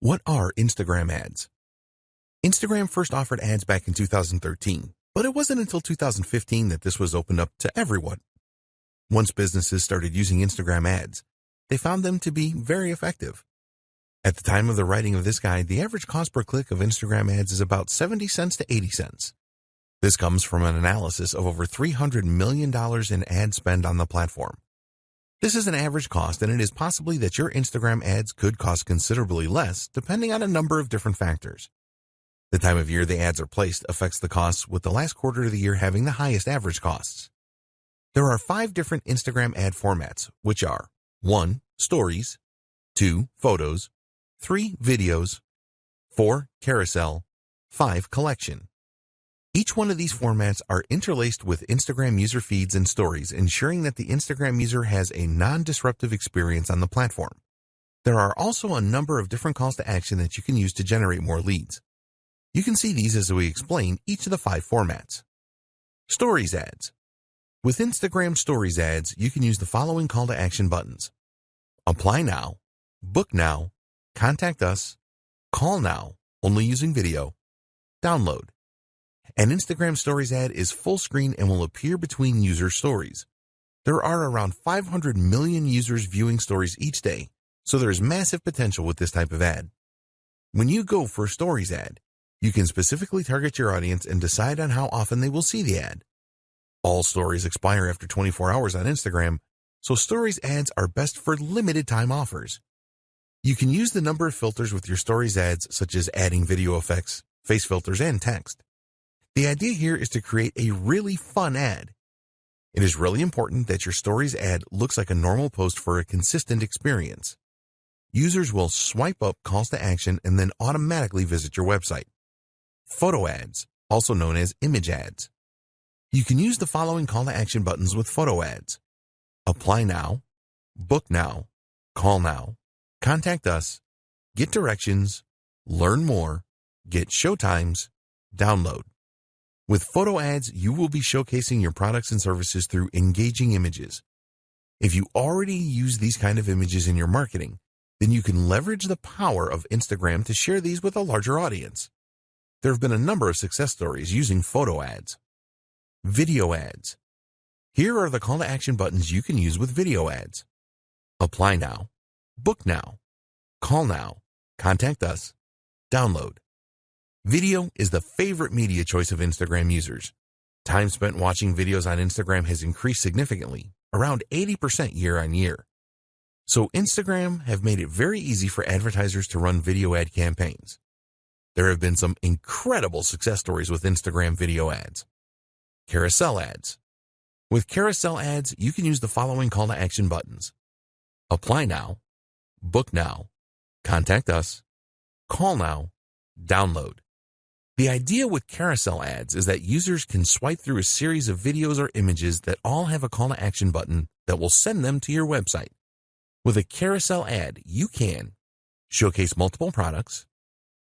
What are Instagram ads? Instagram first offered ads back in 2013, but it wasn't until 2015 that this was opened up to everyone. Once businesses started using Instagram ads, they found them to be very effective. At the time of the writing of this guide, the average cost per click of Instagram ads is about 70 cents to 80 cents. This comes from an analysis of over $300 million in ad spend on the platform. This is an average cost, and it is possibly that your Instagram ads could cost considerably less, depending on a number of different factors. The time of year the ads are placed affects the costs, with the last quarter of the year having the highest average costs. There are 5 different Instagram ad formats, which are 1. Stories, 2. Photos, 3. Videos, 4. Carousel, 5. Collection. Each one of these formats are interlaced with Instagram user feeds and stories, ensuring that the Instagram user has a non-disruptive experience on the platform. There are also a number of different calls to action that you can use to generate more leads. You can see these as we explain each of the 5 formats. Stories ads. With Instagram Stories ads, you can use the following call to action buttons: Apply now, Book now, Contact us, Call now, only using video, Download. An Instagram Stories ad is full screen and will appear between user stories. There are around 500 million users viewing stories each day, so there is massive potential with this type of ad. When you go for a Stories ad, you can specifically target your audience and decide on how often they will see the ad. All stories expire after 24 hours on Instagram, so Stories ads are best for limited time offers. You can use the number of filters with your Stories ads, such as adding video effects, face filters, and text. The idea here is to create a really fun ad. It is really important that your Stories ad looks like a normal post for a consistent experience. Users will swipe up calls to action and then automatically visit your website. Photo ads, also known as image ads. You can use the following call to action buttons with photo ads: Apply now, Book now, Call now, Contact us, Get directions, Learn more, Get showtimes, Download. With photo ads, you will be showcasing your products and services through engaging images. If you already use these kind of images in your marketing, then you can leverage the power of Instagram to share these with a larger audience. There have been a number of success stories using photo ads. Video ads. Here are the call to action buttons you can use with video ads: Apply now, Book now, Call now, Contact us, Download. Video is the favorite media choice of Instagram users. Time spent watching videos on Instagram has increased significantly, around 80% year on year. So Instagram have made it very easy for advertisers to run video ad campaigns. There have been some incredible success stories with Instagram video ads. Carousel ads. With carousel ads, you can use the following call to action buttons: Apply now, Book now, Contact us, Call now, Download. The idea with carousel ads is that users can swipe through a series of videos or images that all have a call to action button that will send them to your website. With a carousel ad, you can showcase multiple products,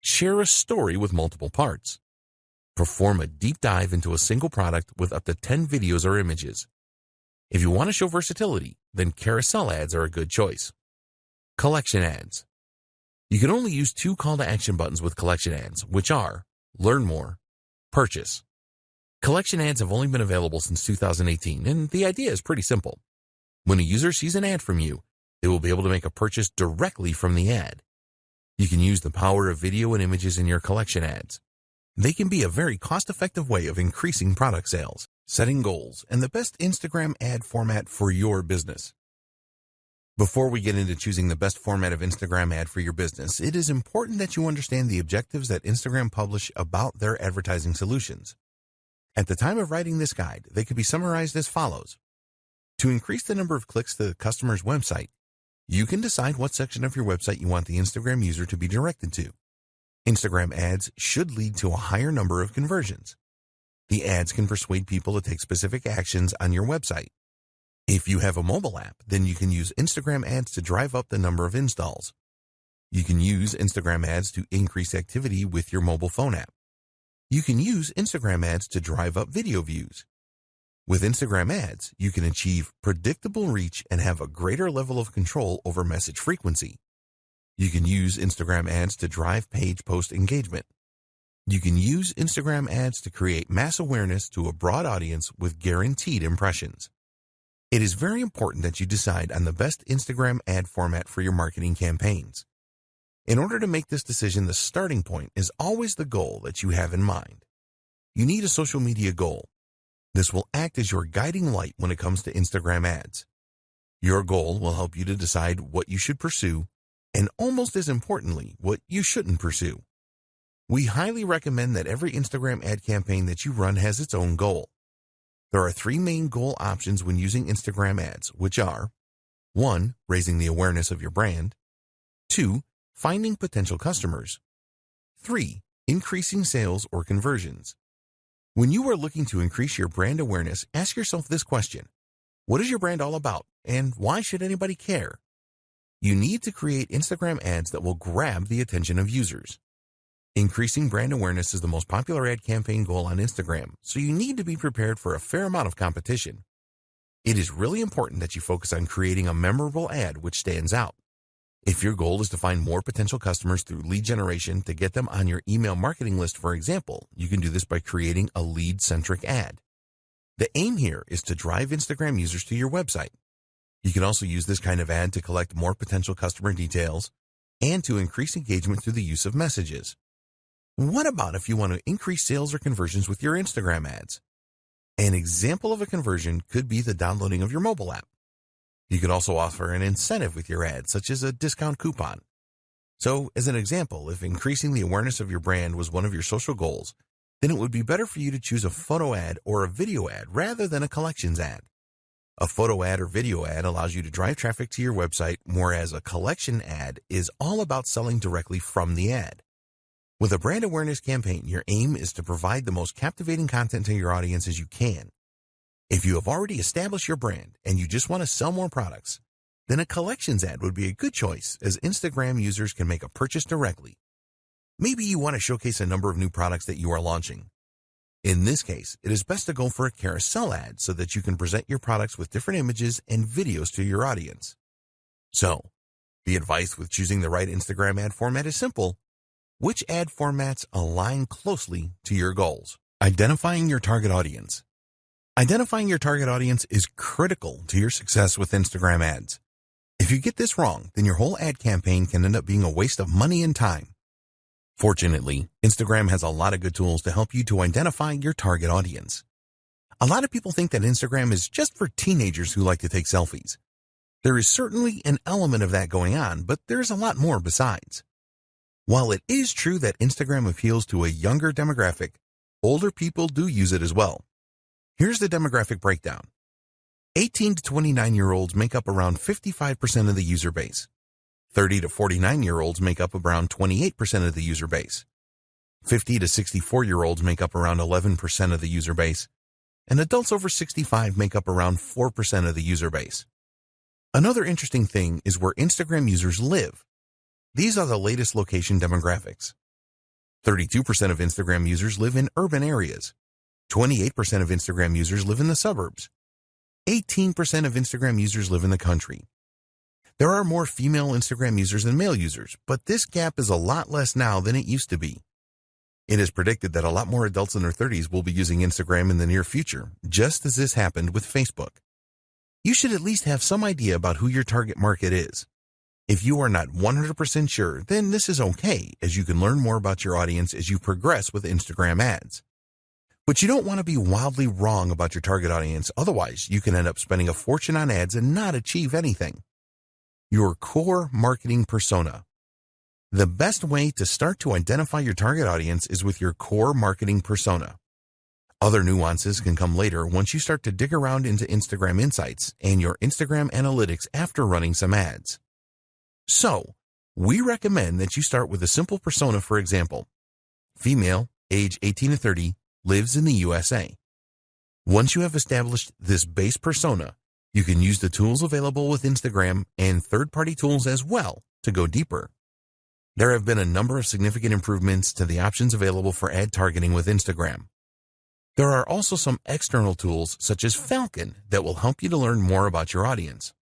share a story with multiple parts, perform a deep dive into a single product with up to 10 videos or images. If you want to show versatility, then carousel ads are a good choice. Collection ads. You can only use 2 call to action buttons with collection ads, which are Learn more, Purchase. Collection ads have only been available since 2018, and the idea is pretty simple. When a user sees an ad from you, they will be able to make a purchase directly from the ad. You can use the power of video and images in your collection ads. They can be a very cost-effective way of increasing product sales, setting goals, and the best Instagram ad format for your business. Before we get into choosing the best format of Instagram ad for your business, it is important that you understand the objectives that Instagram publish about their advertising solutions. At the time of writing this guide, they could be summarized as follows. To increase the number of clicks to the customer's website, you can decide what section of your website you want the Instagram user to be directed to. Instagram ads should lead to a higher number of conversions. The ads can persuade people to take specific actions on your website. If you have a mobile app, then you can use Instagram ads to drive up the number of installs. You can use Instagram ads to increase activity with your mobile phone app. You can use Instagram ads to drive up video views. With Instagram ads, you can achieve predictable reach and have a greater level of control over message frequency. You can use Instagram ads to drive page post engagement. You can use Instagram ads to create mass awareness to a broad audience with guaranteed impressions. It is very important that you decide on the best Instagram ad format for your marketing campaigns. In order to make this decision, the starting point is always the goal that you have in mind. You need a social media goal. This will act as your guiding light when it comes to Instagram ads. Your goal will help you to decide what you should pursue, and almost as importantly, what you shouldn't pursue. We highly recommend that every Instagram ad campaign that you run has its own goal. There are 3 main goal options when using Instagram ads, which are 1. Raising the awareness of your brand. 2. Finding potential customers. 3. Increasing sales or conversions. When you are looking to increase your brand awareness, ask yourself this question. What is your brand all about, and why should anybody care? You need to create Instagram ads that will grab the attention of users. Increasing brand awareness is the most popular ad campaign goal on Instagram, so you need to be prepared for a fair amount of competition. It is really important that you focus on creating a memorable ad which stands out. If your goal is to find more potential customers through lead generation to get them on your email marketing list, for example, you can do this by creating a lead-centric ad. The aim here is to drive Instagram users to your website. You can also use this kind of ad to collect more potential customer details and to increase engagement through the use of messages. What about if you want to increase sales or conversions with your Instagram ads? An example of a conversion could be the downloading of your mobile app. You could also offer an incentive with your ad, such as a discount coupon. So, as an example, if increasing the awareness of your brand was one of your social goals, then it would be better for you to choose a photo ad or a video ad rather than a collections ad. A photo ad or video ad allows you to drive traffic to your website, whereas a collection ad is all about selling directly from the ad. With a brand awareness campaign, your aim is to provide the most captivating content to your audience as you can. If you have already established your brand and you just want to sell more products, then a collections ad would be a good choice as Instagram users can make a purchase directly. Maybe you want to showcase a number of new products that you are launching. In this case, it is best to go for a carousel ad so that you can present your products with different images and videos to your audience. So, the advice with choosing the right Instagram ad format is simple. Which ad formats align closely to your goals? Identifying your target audience. Identifying your target audience is critical to your success with Instagram ads. If you get this wrong, then your whole ad campaign can end up being a waste of money and time. Fortunately, Instagram has a lot of good tools to help you to identify your target audience. A lot of people think that Instagram is just for teenagers who like to take selfies. There is certainly an element of that going on, but there's a lot more besides. While it is true that Instagram appeals to a younger demographic, older people do use it as well. Here's the demographic breakdown. 18 to 29-year-olds make up around 55% of the user base. 30 to 49-year-olds make up around 28% of the user base. 50 to 64-year-olds make up around 11% of the user base. And adults over 65 make up around 4% of the user base. Another interesting thing is where Instagram users live. These are the latest location demographics. 32% of Instagram users live in urban areas. 28% of Instagram users live in the suburbs. 18% of Instagram users live in the country. There are more female Instagram users than male users, but this gap is a lot less now than it used to be. It is predicted that a lot more adults in their 30s will be using Instagram in the near future, just as this happened with Facebook. You should at least have some idea about who your target market is. If you are not 100% sure, then this is okay, as you can learn more about your audience as you progress with Instagram ads. But you don't want to be wildly wrong about your target audience, otherwise you can end up spending a fortune on ads and not achieve anything. Your core marketing persona. The best way to start to identify your target audience is with your core marketing persona. Other nuances can come later once you start to dig around into Instagram Insights and your Instagram Analytics after running some ads. So, we recommend that you start with a simple persona. For example, female, age 18 to 30, lives in the USA. Once you have established this base persona, you can use the tools available with Instagram and third-party tools as well to go deeper. There have been a number of significant improvements to the options available for ad targeting with Instagram. There are also some external tools such as Falcon that will help you to learn more about your audience.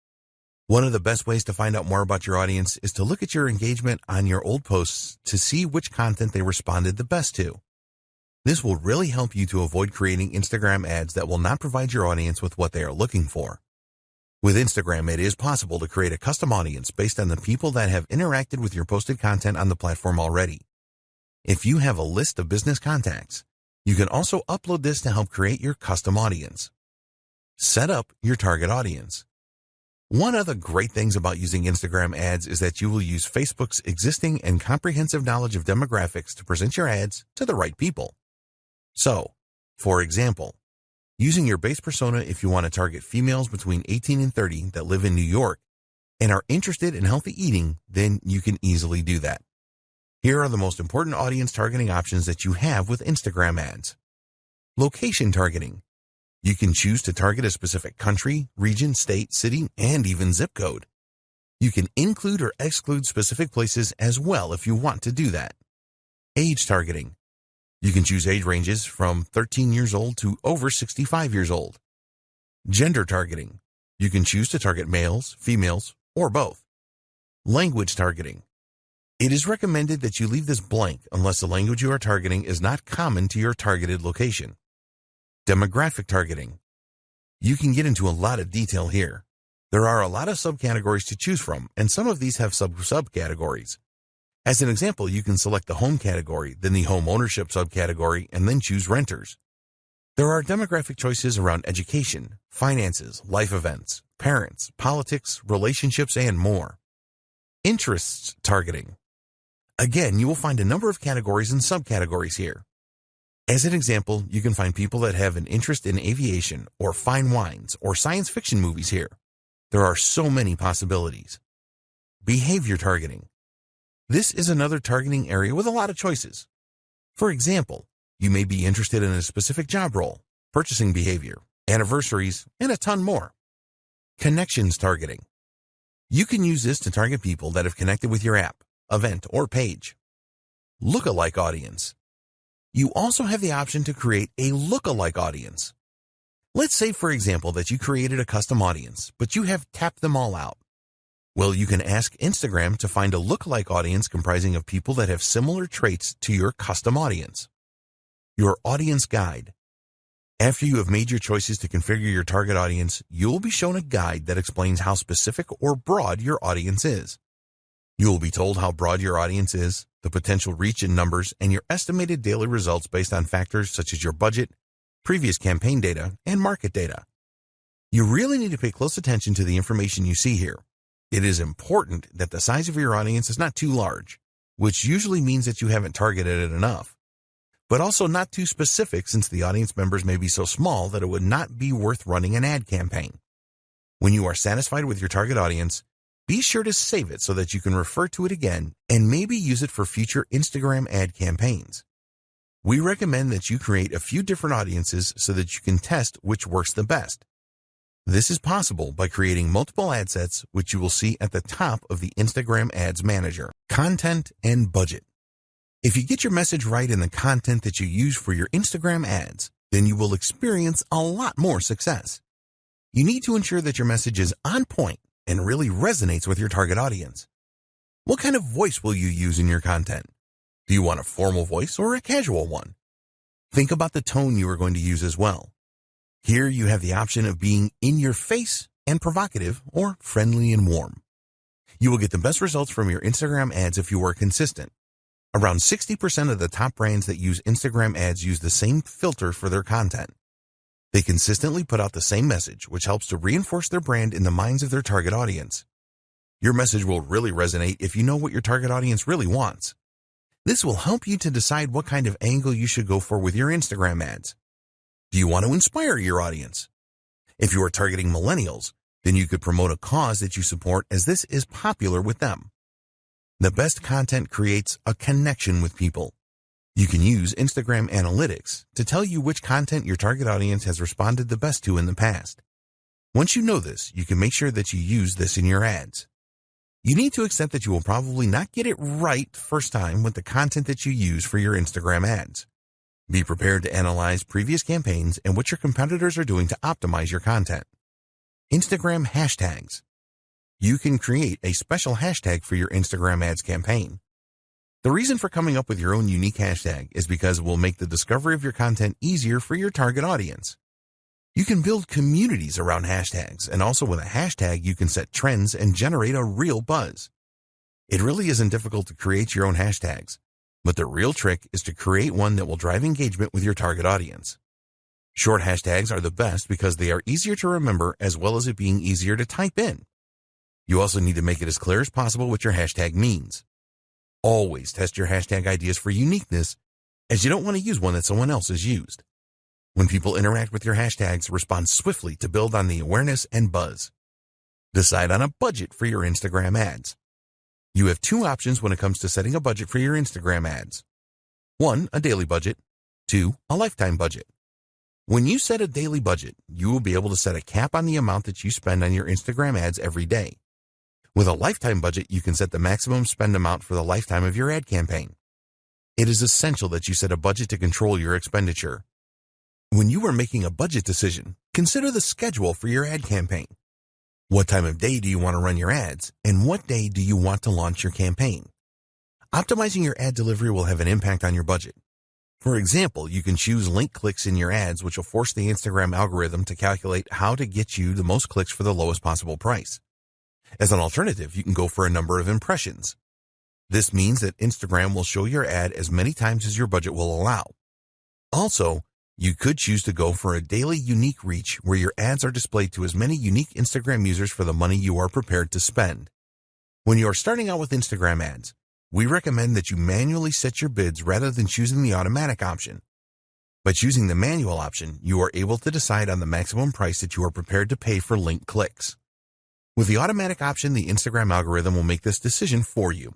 One of the best ways to find out more about your audience is to look at your engagement on your old posts to see which content they responded the best to. This will really help you to avoid creating Instagram ads that will not provide your audience with what they are looking for. With Instagram, it is possible to create a custom audience based on the people that have interacted with your posted content on the platform already. If you have a list of business contacts, you can also upload this to help create your custom audience. Set up your target audience. One of the great things about using Instagram ads is that you will use Facebook's existing and comprehensive knowledge of demographics to present your ads to the right people. So, for example, using your base persona if you want to target females between 18 and 30 that live in New York and are interested in healthy eating, then you can easily do that. Here are the most important audience targeting options that you have with Instagram ads. Location targeting. You can choose to target a specific country, region, state, city, and even zip code. You can include or exclude specific places as well if you want to do that. Age targeting. You can choose age ranges from 13 years old to over 65 years old. Gender targeting. You can choose to target males, females, or both. Language targeting. It is recommended that you leave this blank unless the language you are targeting is not common to your targeted location. Demographic targeting. You can get into a lot of detail here. There are a lot of subcategories to choose from, and some of these have subcategories. As an example, you can select the home category, then the home ownership subcategory, and then choose renters. There are demographic choices around education, finances, life events, parents, politics, relationships, and more. Interests targeting. Again, you will find a number of categories and subcategories here. As an example, you can find people that have an interest in aviation or fine wines or science fiction movies here. There are so many possibilities. Behavior targeting. This is another targeting area with a lot of choices. For example, you may be interested in a specific job role, purchasing behavior, anniversaries, and a ton more. Connections targeting. You can use this to target people that have connected with your app, event, or page. Lookalike audience. You also have the option to create a lookalike audience. Let's say, for example, that you created a custom audience, but you have tapped them all out. Well, you can ask Instagram to find a lookalike audience comprising of people that have similar traits to your custom audience. Your audience guide. After you have made your choices to configure your target audience, you will be shown a guide that explains how specific or broad your audience is. You will be told how broad your audience is, the potential reach in numbers, and your estimated daily results based on factors such as your budget, previous campaign data, and market data. You really need to pay close attention to the information you see here. It is important that the size of your audience is not too large, which usually means that you haven't targeted it enough, but also not too specific since the audience members may be so small that it would not be worth running an ad campaign. When you are satisfied with your target audience, be sure to save it so that you can refer to it again and maybe use it for future Instagram ad campaigns. We recommend that you create a few different audiences so that you can test which works the best. This is possible by creating multiple ad sets, which you will see at the top of the Instagram Ads Manager. Content and budget. If you get your message right in the content that you use for your Instagram ads, then you will experience a lot more success. You need to ensure that your message is on point and really resonates with your target audience. What kind of voice will you use in your content? Do you want a formal voice or a casual one? Think about the tone you are going to use as well. Here you have the option of being in your face and provocative or friendly and warm. You will get the best results from your Instagram ads if you are consistent. Around 60% of the top brands that use Instagram ads use the same filter for their content. They consistently put out the same message, which helps to reinforce their brand in the minds of their target audience. Your message will really resonate if you know what your target audience really wants. This will help you to decide what kind of angle you should go for with your Instagram ads. Do you want to inspire your audience? If you are targeting millennials, then you could promote a cause that you support as this is popular with them. The best content creates a connection with people. You can use Instagram Analytics to tell you which content your target audience has responded the best to in the past. Once you know this, you can make sure that you use this in your ads. You need to accept that you will probably not get it right first time with the content that you use for your Instagram ads. Be prepared to analyze previous campaigns and what your competitors are doing to optimize your content. Instagram hashtags. You can create a special hashtag for your Instagram ads campaign. The reason for coming up with your own unique hashtag is because it will make the discovery of your content easier for your target audience. You can build communities around hashtags, and also with a hashtag you can set trends and generate a real buzz. It really isn't difficult to create your own hashtags, but the real trick is to create one that will drive engagement with your target audience. Short hashtags are the best because they are easier to remember as well as it being easier to type in. You also need to make it as clear as possible what your hashtag means. Always test your hashtag ideas for uniqueness, as you don't want to use one that someone else has used. When people interact with your hashtags, respond swiftly to build on the awareness and buzz. Decide on a budget for your Instagram ads. You have two options when it comes to setting a budget for your Instagram ads. 1, a daily budget. 2, a lifetime budget. When you set a daily budget, you will be able to set a cap on the amount that you spend on your Instagram ads every day. With a lifetime budget, you can set the maximum spend amount for the lifetime of your ad campaign. It is essential that you set a budget to control your expenditure. When you are making a budget decision, consider the schedule for your ad campaign. What time of day do you want to run your ads, and what day do you want to launch your campaign? Optimizing your ad delivery will have an impact on your budget. For example, you can choose link clicks in your ads, which will force the Instagram algorithm to calculate how to get you the most clicks for the lowest possible price. As an alternative, you can go for a number of impressions. This means that Instagram will show your ad as many times as your budget will allow. Also, you could choose to go for a daily unique reach where your ads are displayed to as many unique Instagram users for the money you are prepared to spend. When you are starting out with Instagram ads, we recommend that you manually set your bids rather than choosing the automatic option. By choosing the manual option, you are able to decide on the maximum price that you are prepared to pay for link clicks. With the automatic option, the Instagram algorithm will make this decision for you.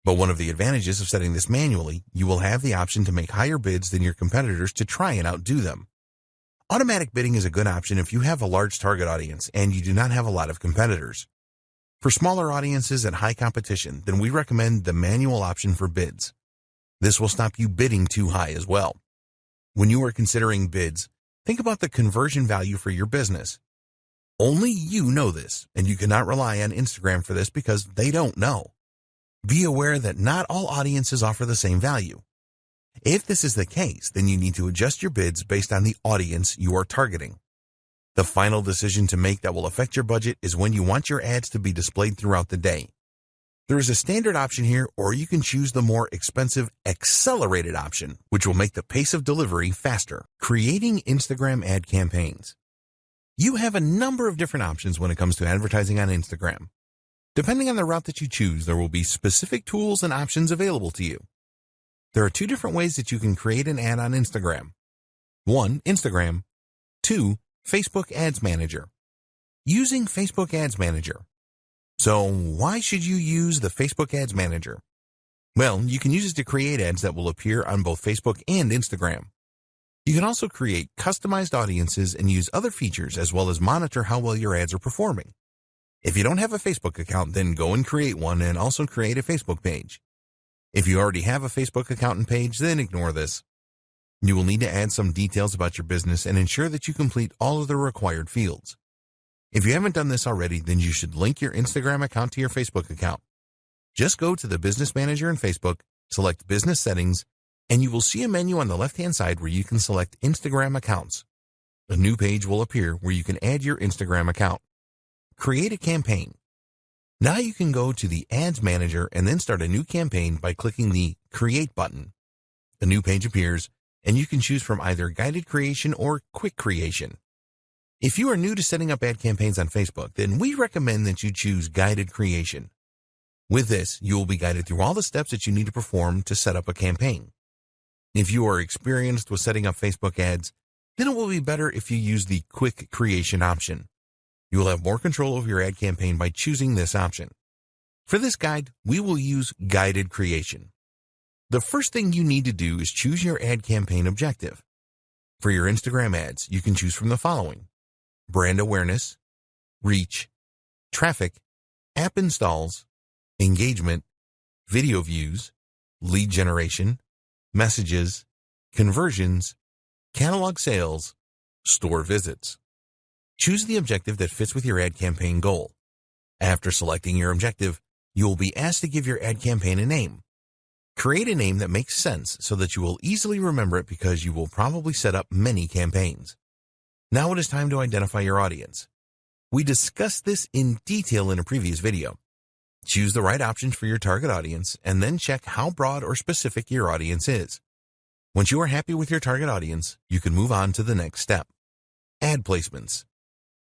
But one of the advantages of setting this manually, you will have the option to make higher bids than your competitors to try and outdo them. Automatic bidding is a good option if you have a large target audience and you do not have a lot of competitors. For smaller audiences and high competition, then we recommend the manual option for bids. This will stop you bidding too high as well. When you are considering bids, think about the conversion value for your business. Only you know this, and you cannot rely on Instagram for this because they don't know. Be aware that not all audiences offer the same value. If this is the case, then you need to adjust your bids based on the audience you are targeting. The final decision to make that will affect your budget is when you want your ads to be displayed throughout the day. There is a standard option here, or you can choose the more expensive accelerated option, which will make the pace of delivery faster. Creating Instagram ad campaigns. You have a number of different options when it comes to advertising on Instagram. Depending on the route that you choose, there will be specific tools and options available to you. There are 2 different ways that you can create an ad on Instagram. 1, Instagram. 2, Facebook Ads Manager. Using Facebook Ads Manager. So why should you use the Facebook Ads Manager? Well, you can use it to create ads that will appear on both Facebook and Instagram. You can also create customized audiences and use other features as well as monitor how well your ads are performing. If you don't have a Facebook account, then go and create one and also create a Facebook page. If you already have a Facebook account and page, then ignore this. You will need to add some details about your business and ensure that you complete all of the required fields. If you haven't done this already, then you should link your Instagram account to your Facebook account. Just go to the Business Manager in Facebook, select Business Settings, and you will see a menu on the left-hand side where you can select Instagram accounts. A new page will appear where you can add your Instagram account. Create a campaign. Now you can go to the Ads Manager and then start a new campaign by clicking the Create button. A new page appears, and you can choose from either guided creation or quick creation. If you are new to setting up ad campaigns on Facebook, then we recommend that you choose guided creation. With this, you will be guided through all the steps that you need to perform to set up a campaign. If you are experienced with setting up Facebook ads, then it will be better if you use the quick creation option. You will have more control over your ad campaign by choosing this option. For this guide, we will use guided creation. The first thing you need to do is choose your ad campaign objective. For your Instagram ads, you can choose from the following: brand awareness, reach, traffic, app installs, engagement, video views, lead generation, messages, conversions, catalog sales, store visits. Choose the objective that fits with your ad campaign goal. After selecting your objective, you will be asked to give your ad campaign a name. Create a name that makes sense so that you will easily remember it because you will probably set up many campaigns. Now it is time to identify your audience. We discussed this in detail in a previous video. Choose the right options for your target audience and then check how broad or specific your audience is. Once you are happy with your target audience, you can move on to the next step. Ad placements.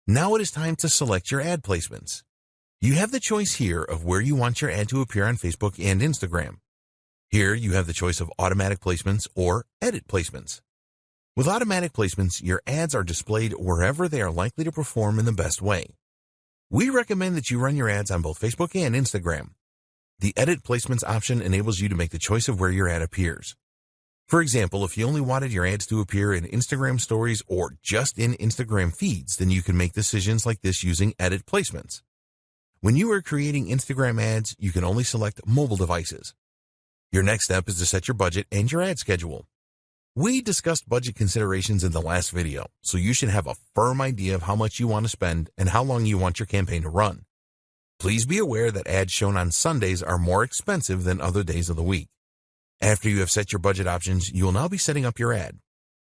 Now it is time to select your ad placements. You have the choice here of where you want your ad to appear on Facebook and Instagram. Here you have the choice of automatic placements or edit placements. With automatic placements, your ads are displayed wherever they are likely to perform in the best way. We recommend that you run your ads on both Facebook and Instagram. The edit placements option enables you to make the choice of where your ad appears. For example, if you only wanted your ads to appear in Instagram stories or just in Instagram feeds, then you can make decisions like this using edit placements. When you are creating Instagram ads, you can only select mobile devices. Your next step is to set your budget and your ad schedule. We discussed budget considerations in the last video, so you should have a firm idea of how much you want to spend and how long you want your campaign to run. Please be aware that ads shown on Sundays are more expensive than other days of the week. After you have set your budget options, you will now be setting up your ad.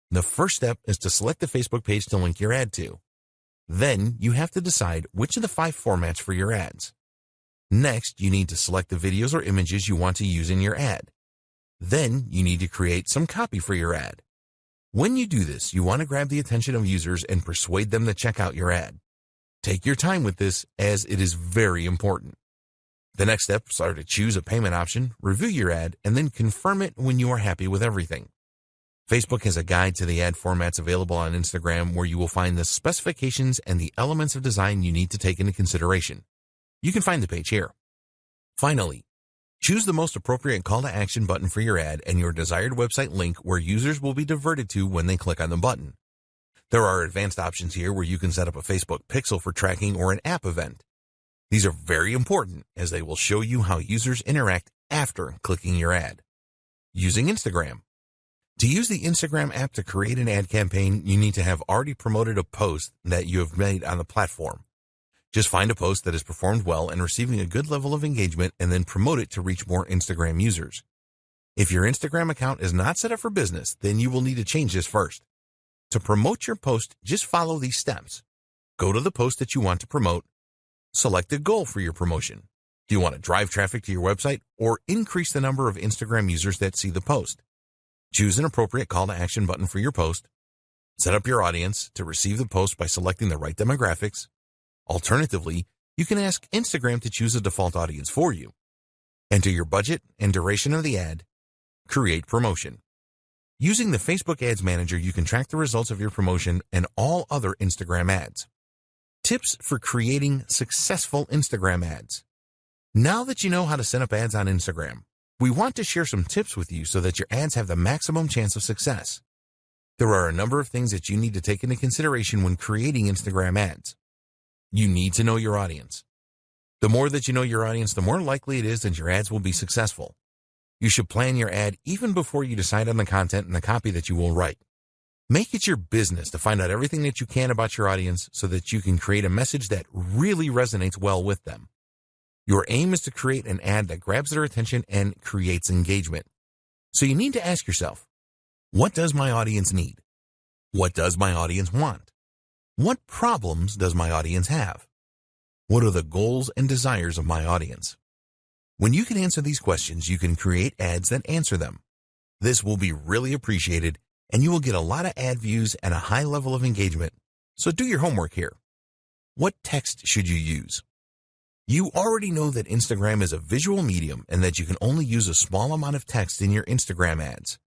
The first step is to select the Facebook page to link your ad to. Then you have to decide which of the 5 formats for your ads. Next, you need to select the videos or images you want to use in your ad. Then you need to create some copy for your ad. When you do this, you want to grab the attention of users and persuade them to check out your ad. Take your time with this as it is very important. The next steps are to choose a payment option, review your ad, and then confirm it when you are happy with everything. Facebook has a guide to the ad formats available on Instagram where you will find the specifications and the elements of design you need to take into consideration. You can find the page here. Finally, choose the most appropriate call to action button for your ad and your desired website link where users will be diverted to when they click on the button. There are advanced options here where you can set up a Facebook pixel for tracking or an app event. These are very important as they will show you how users interact after clicking your ad. Using Instagram. To use the Instagram app to create an ad campaign, you need to have already promoted a post that you have made on the platform. Just find a post that has performed well and receiving a good level of engagement and then promote it to reach more Instagram users. If your Instagram account is not set up for business, then you will need to change this first. To promote your post, just follow these steps. Go to the post that you want to promote. Select a goal for your promotion. Do you want to drive traffic to your website or increase the number of Instagram users that see the post? Choose an appropriate call to action button for your post. Set up your audience to receive the post by selecting the right demographics. Alternatively, you can ask Instagram to choose a default audience for you. Enter your budget and duration of the ad. Create promotion. Using the Facebook Ads Manager, you can track the results of your promotion and all other Instagram ads. Tips for creating successful Instagram ads. Now that you know how to set up ads on Instagram, we want to share some tips with you so that your ads have the maximum chance of success. There are a number of things that you need to take into consideration when creating Instagram ads. You need to know your audience. The more that you know your audience, the more likely it is that your ads will be successful. You should plan your ad even before you decide on the content and the copy that you will write. Make it your business to find out everything that you can about your audience so that you can create a message that really resonates well with them. Your aim is to create an ad that grabs their attention and creates engagement. So you need to ask yourself, what does my audience need? What does my audience want? What problems does my audience have? What are the goals and desires of my audience? When you can answer these questions, you can create ads that answer them. This will be really appreciated, and you will get a lot of ad views and a high level of engagement. So do your homework here. What text should you use? You already know that Instagram is a visual medium and that you can only use a small amount of text in your Instagram ads.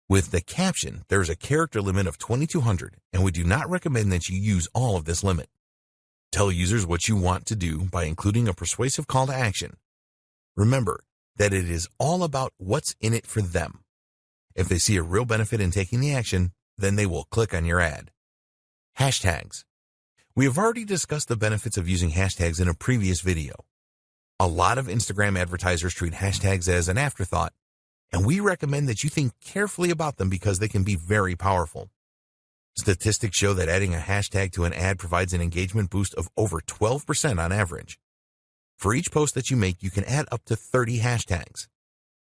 With the caption, there is a character limit of 2,200, and we do not recommend that you use all of this limit. Tell users what you want to do by including a persuasive call to action. Remember that it is all about what's in it for them. If they see a real benefit in taking the action, then they will click on your ad. Hashtags. We have already discussed the benefits of using hashtags in a previous video. A lot of Instagram advertisers treat hashtags as an afterthought, and we recommend that you think carefully about them because they can be very powerful. Statistics show that adding a hashtag to an ad provides an engagement boost of over 12% on average. For each post that you make, you can add up to 30 hashtags.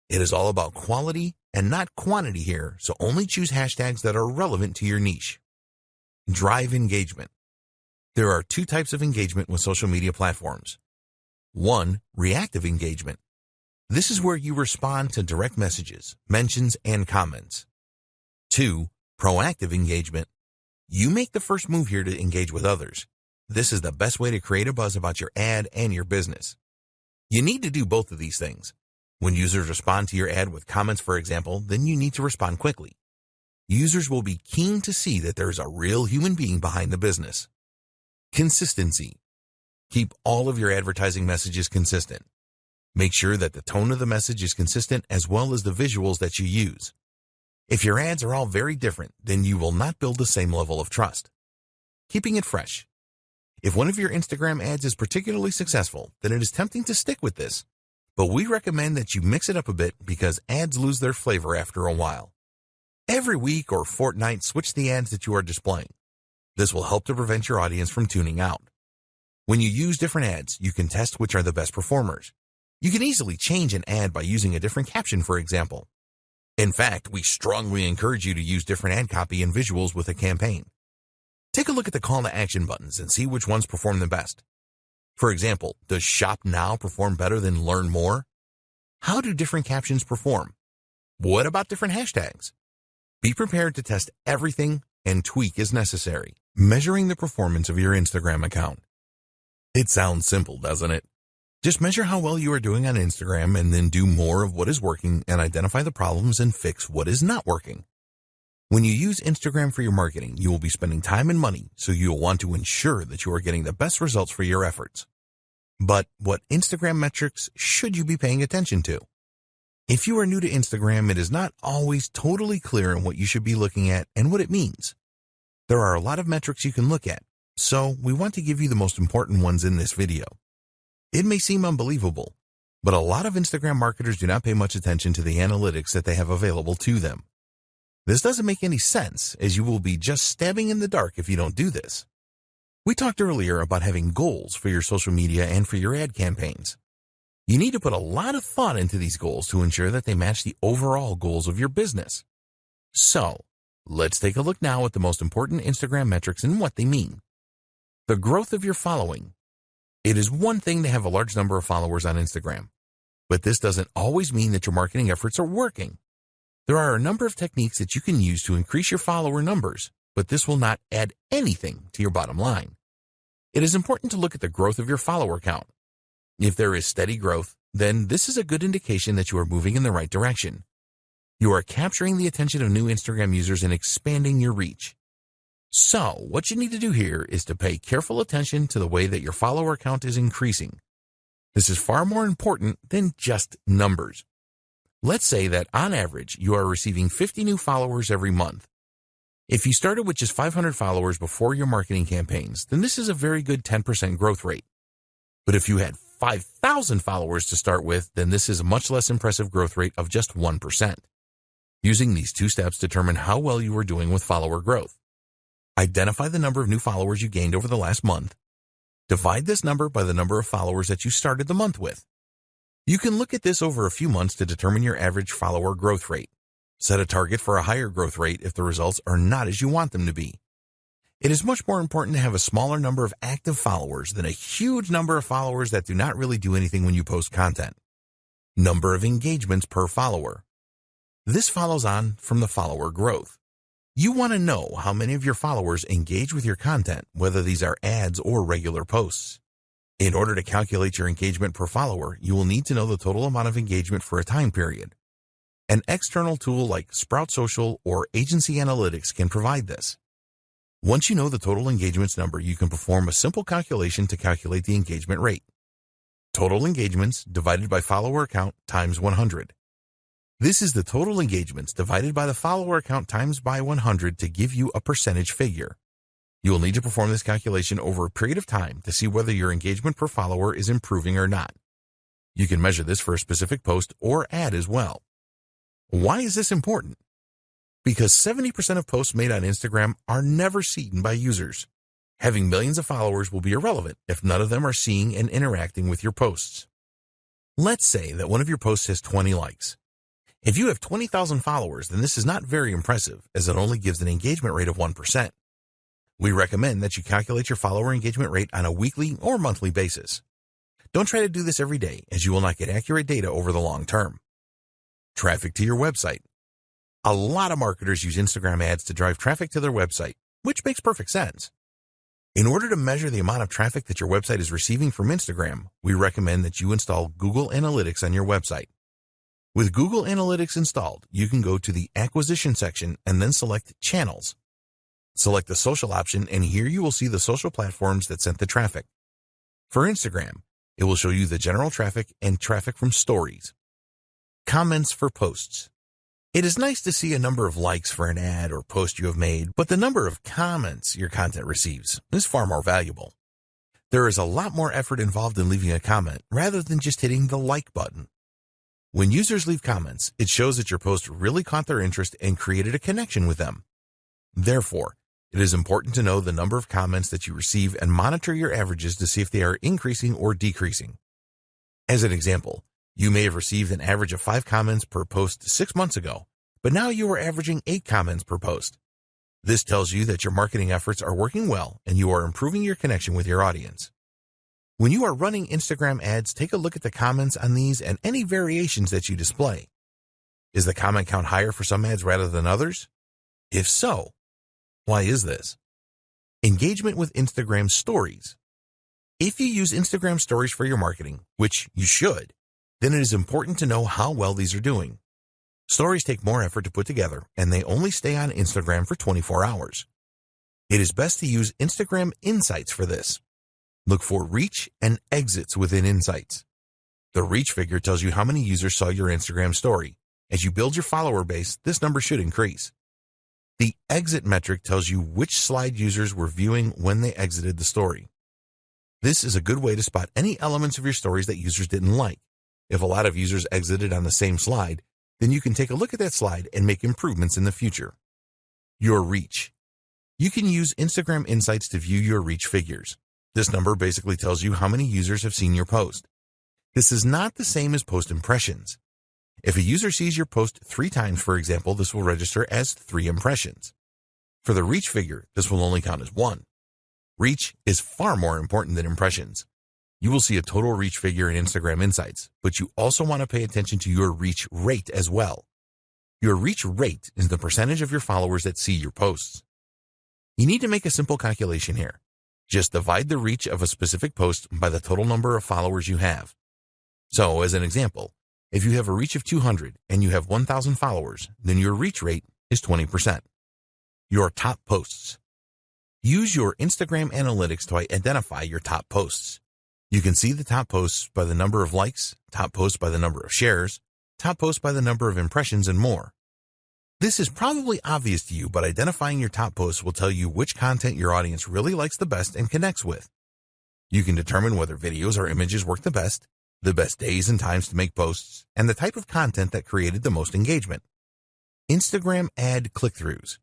It is all about quality and not quantity here, so only choose hashtags that are relevant to your niche. Drive engagement. There are two types of engagement with social media platforms. 1. Reactive engagement. This is where you respond to direct messages, mentions, and comments. 2. Proactive engagement. You make the first move here to engage with others. This is the best way to create a buzz about your ad and your business. You need to do both of these things. When users respond to your ad with comments, for example, then you need to respond quickly. Users will be keen to see that there is a real human being behind the business. Consistency. Keep all of your advertising messages consistent. Make sure that the tone of the message is consistent as well as the visuals that you use. If your ads are all very different, then you will not build the same level of trust. Keeping it fresh. If one of your Instagram ads is particularly successful, then it is tempting to stick with this. But we recommend that you mix it up a bit because ads lose their flavor after a while. Every week or fortnight, switch the ads that you are displaying. This will help to prevent your audience from tuning out. When you use different ads, you can test which are the best performers. You can easily change an ad by using a different caption, for example. In fact, we strongly encourage you to use different ad copy and visuals with a campaign. Take a look at the call to action buttons and see which ones perform the best. For example, does Shop Now perform better than Learn More? How do different captions perform? What about different hashtags? Be prepared to test everything and tweak as necessary. Measuring the performance of your Instagram account. It sounds simple, doesn't it? Just measure how well you are doing on Instagram and then do more of what is working and identify the problems and fix what is not working. When you use Instagram for your marketing, you will be spending time and money, so you will want to ensure that you are getting the best results for your efforts. But what Instagram metrics should you be paying attention to? If you are new to Instagram, it is not always totally clear on what you should be looking at and what it means. There are a lot of metrics you can look at, so we want to give you the most important ones in this video. It may seem unbelievable, but a lot of Instagram marketers do not pay much attention to the analytics that they have available to them. This doesn't make any sense, as you will be just stabbing in the dark if you don't do this. We talked earlier about having goals for your social media and for your ad campaigns. You need to put a lot of thought into these goals to ensure that they match the overall goals of your business. So, let's take a look now at the most important Instagram metrics and what they mean. The growth of your following. It is one thing to have a large number of followers on Instagram, but this doesn't always mean that your marketing efforts are working. There are a number of techniques that you can use to increase your follower numbers, but this will not add anything to your bottom line. It is important to look at the growth of your follower count. If there is steady growth, then this is a good indication that you are moving in the right direction. You are capturing the attention of new Instagram users and expanding your reach. So, what you need to do here is to pay careful attention to the way that your follower count is increasing. This is far more important than just numbers. Let's say that on average, you are receiving 50 new followers every month. If you started with just 500 followers before your marketing campaigns, then this is a very good 10% growth rate. But if you had 5,000 followers to start with, then this is a much less impressive growth rate of just 1%. Using these two steps, determine how well you are doing with follower growth. Identify the number of new followers you gained over the last month. Divide this number by the number of followers that you started the month with. You can look at this over a few months to determine your average follower growth rate. Set a target for a higher growth rate if the results are not as you want them to be. It is much more important to have a smaller number of active followers than a huge number of followers that do not really do anything when you post content. Number of engagements per follower. This follows on from the follower growth. You want to know how many of your followers engage with your content, whether these are ads or regular posts. In order to calculate your engagement per follower, you will need to know the total amount of engagement for a time period. An external tool like Sprout Social or Agency Analytics can provide this. Once you know the total engagements number, you can perform a simple calculation to calculate the engagement rate. Total engagements divided by follower count times 100. This is the total engagements divided by the follower count times by 100 to give you a percentage figure. You will need to perform this calculation over a period of time to see whether your engagement per follower is improving or not. You can measure this for a specific post or ad as well. Why is this important? Because 70% of posts made on Instagram are never seen by users. Having millions of followers will be irrelevant if none of them are seeing and interacting with your posts. Let's say that one of your posts has 20 likes. If you have 20,000 followers, then this is not very impressive, as it only gives an engagement rate of 1%. We recommend that you calculate your follower engagement rate on a weekly or monthly basis. Don't try to do this every day, as you will not get accurate data over the long term. Traffic to your website. A lot of marketers use Instagram ads to drive traffic to their website, which makes perfect sense. In order to measure the amount of traffic that your website is receiving from Instagram, we recommend that you install Google Analytics on your website. With Google Analytics installed, you can go to the Acquisition section and then select Channels. Select the social option, and here you will see the social platforms that sent the traffic. For Instagram, it will show you the general traffic and traffic from stories. Comments for posts. It is nice to see a number of likes for an ad or post you have made, but the number of comments your content receives is far more valuable. There is a lot more effort involved in leaving a comment rather than just hitting the like button. When users leave comments, it shows that your post really caught their interest and created a connection with them. Therefore, it is important to know the number of comments that you receive and monitor your averages to see if they are increasing or decreasing. As an example, you may have received an average of 5 comments per post 6 months ago, but now you are averaging 8 comments per post. This tells you that your marketing efforts are working well and you are improving your connection with your audience. When you are running Instagram ads, take a look at the comments on these and any variations that you display. Is the comment count higher for some ads rather than others? If so, why is this? Engagement with Instagram stories. If you use Instagram stories for your marketing, which you should, then it is important to know how well these are doing. Stories take more effort to put together, and they only stay on Instagram for 24 hours. It is best to use Instagram Insights for this. Look for reach and exits within Insights. The reach figure tells you how many users saw your Instagram story. As you build your follower base, this number should increase. The exit metric tells you which slide users were viewing when they exited the story. This is a good way to spot any elements of your stories that users didn't like. If a lot of users exited on the same slide, then you can take a look at that slide and make improvements in the future. Your reach. You can use Instagram Insights to view your reach figures. This number basically tells you how many users have seen your post. This is not the same as post impressions. If a user sees your post 3 times, for example, this will register as 3 impressions. For the reach figure, this will only count as 1. Reach is far more important than impressions. You will see a total reach figure in Instagram Insights, but you also want to pay attention to your reach rate as well. Your reach rate is the percentage of your followers that see your posts. You need to make a simple calculation here. Just divide the reach of a specific post by the total number of followers you have. So, as an example, if you have a reach of 200 and you have 1,000 followers, then your reach rate is 20%. Your top posts. Use your Instagram analytics to identify your top posts. You can see the top posts by the number of likes, top posts by the number of shares, top posts by the number of impressions, and more. This is probably obvious to you, but identifying your top posts will tell you which content your audience really likes the best and connects with. You can determine whether videos or images work the best days and times to make posts, and the type of content that created the most engagement. Instagram ad click-throughs.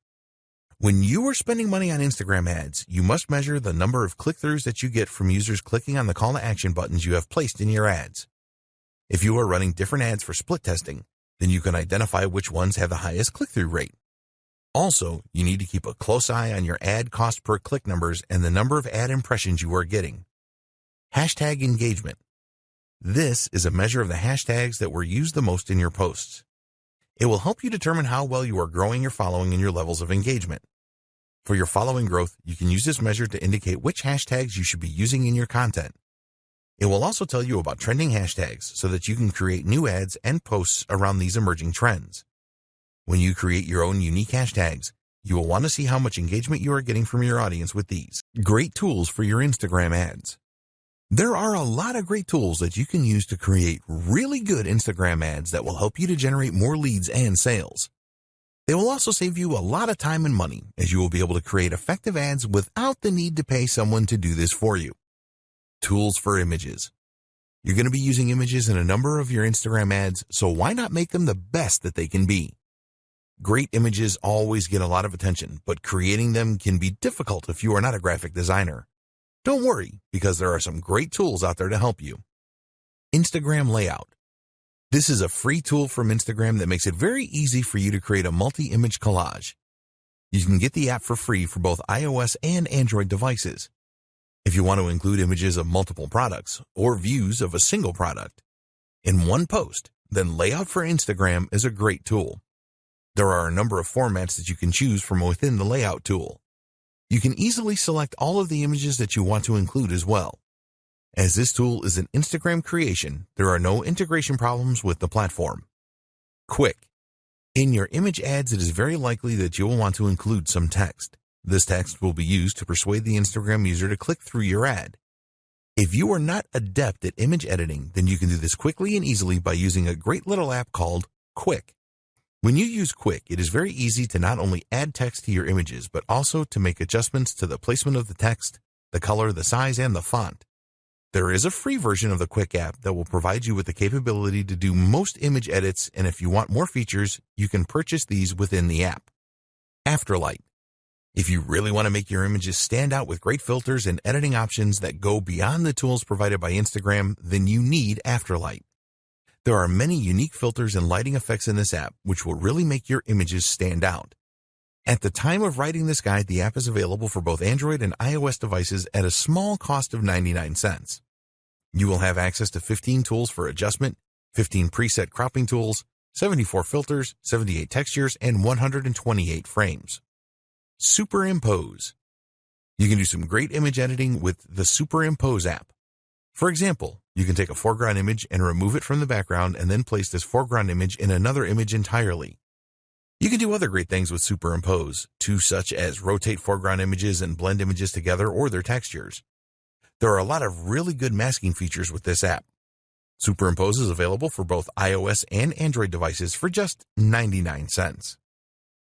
When you are spending money on Instagram ads, you must measure the number of click-throughs that you get from users clicking on the call to action buttons you have placed in your ads. If you are running different ads for split testing, then you can identify which ones have the highest click-through rate. Also, you need to keep a close eye on your ad cost per click numbers and the number of ad impressions you are getting. Hashtag engagement. This is a measure of the hashtags that were used the most in your posts. It will help you determine how well you are growing your following and your levels of engagement. For your following growth, you can use this measure to indicate which hashtags you should be using in your content. It will also tell you about trending hashtags so that you can create new ads and posts around these emerging trends. When you create your own unique hashtags, you will want to see how much engagement you are getting from your audience with these. Great tools for your Instagram ads. There are a lot of great tools that you can use to create really good Instagram ads that will help you to generate more leads and sales. They will also save you a lot of time and money, as you will be able to create effective ads without the need to pay someone to do this for you. Tools for images. You're going to be using images in a number of your Instagram ads, so why not make them the best that they can be? Great images always get a lot of attention, but creating them can be difficult if you are not a graphic designer. Don't worry, because there are some great tools out there to help you. Instagram Layout. This is a free tool from Instagram that makes it very easy for you to create a multi-image collage. You can get the app for free for both iOS and Android devices. If you want to include images of multiple products or views of a single product in one post, then Layout for Instagram is a great tool. There are a number of formats that you can choose from within the Layout tool. You can easily select all of the images that you want to include as well. As this tool is an Instagram creation, there are no integration problems with the platform. Quick. In your image ads, it is very likely that you will want to include some text. This text will be used to persuade the Instagram user to click through your ad. If you are not adept at image editing, then you can do this quickly and easily by using a great little app called Quick. When you use Quick, it is very easy to not only add text to your images, but also to make adjustments to the placement of the text, the color, the size, and the font. There is a free version of the Quick app that will provide you with the capability to do most image edits, and if you want more features, you can purchase these within the app. Afterlight. If you really want to make your images stand out with great filters and editing options that go beyond the tools provided by Instagram, then you need Afterlight. There are many unique filters and lighting effects in this app which will really make your images stand out. At the time of writing this guide, the app is available for both Android and iOS devices at a small cost of 99 cents. You will have access to 15 tools for adjustment, 15 preset cropping tools, 74 filters, 78 textures, and 128 frames. Superimpose. You can do some great image editing with the Superimpose app. For example, you can take a foreground image and remove it from the background and then place this foreground image in another image entirely. You can do other great things with Superimpose, too, such as rotate foreground images and blend images together or their textures. There are a lot of really good masking features with this app. Superimpose is available for both iOS and Android devices for just 99 cents.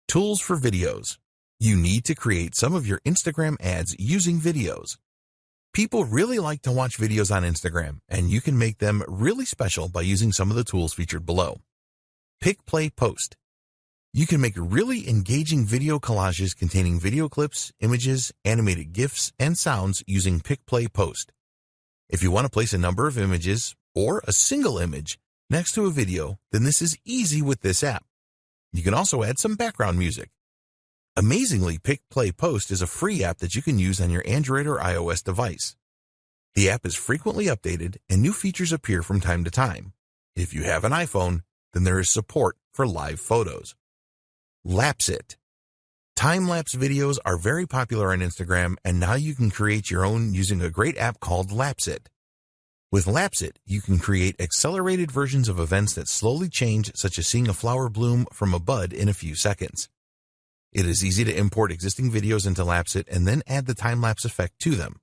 Tools for videos. You need to create some of your Instagram ads using videos. People really like to watch videos on Instagram, and you can make them really special by using some of the tools featured below. Pick, Play, Post. You can make really engaging video collages containing video clips, images, animated GIFs, and sounds using Pick, Play, Post. If you want to place a number of images, or a single image, next to a video, then this is easy with this app. You can also add some background music. Amazingly, Pick, Play, Post is a free app that you can use on your Android or iOS device. The app is frequently updated and new features appear from time to time. If you have an iPhone, then there is support for live photos. Lapsit. Time-lapse videos are very popular on Instagram, and now you can create your own using a great app called Lapsit. With Lapsit, you can create accelerated versions of events that slowly change, such as seeing a flower bloom from a bud in a few seconds. It is easy to import existing videos into Lapsit and then add the time-lapse effect to them.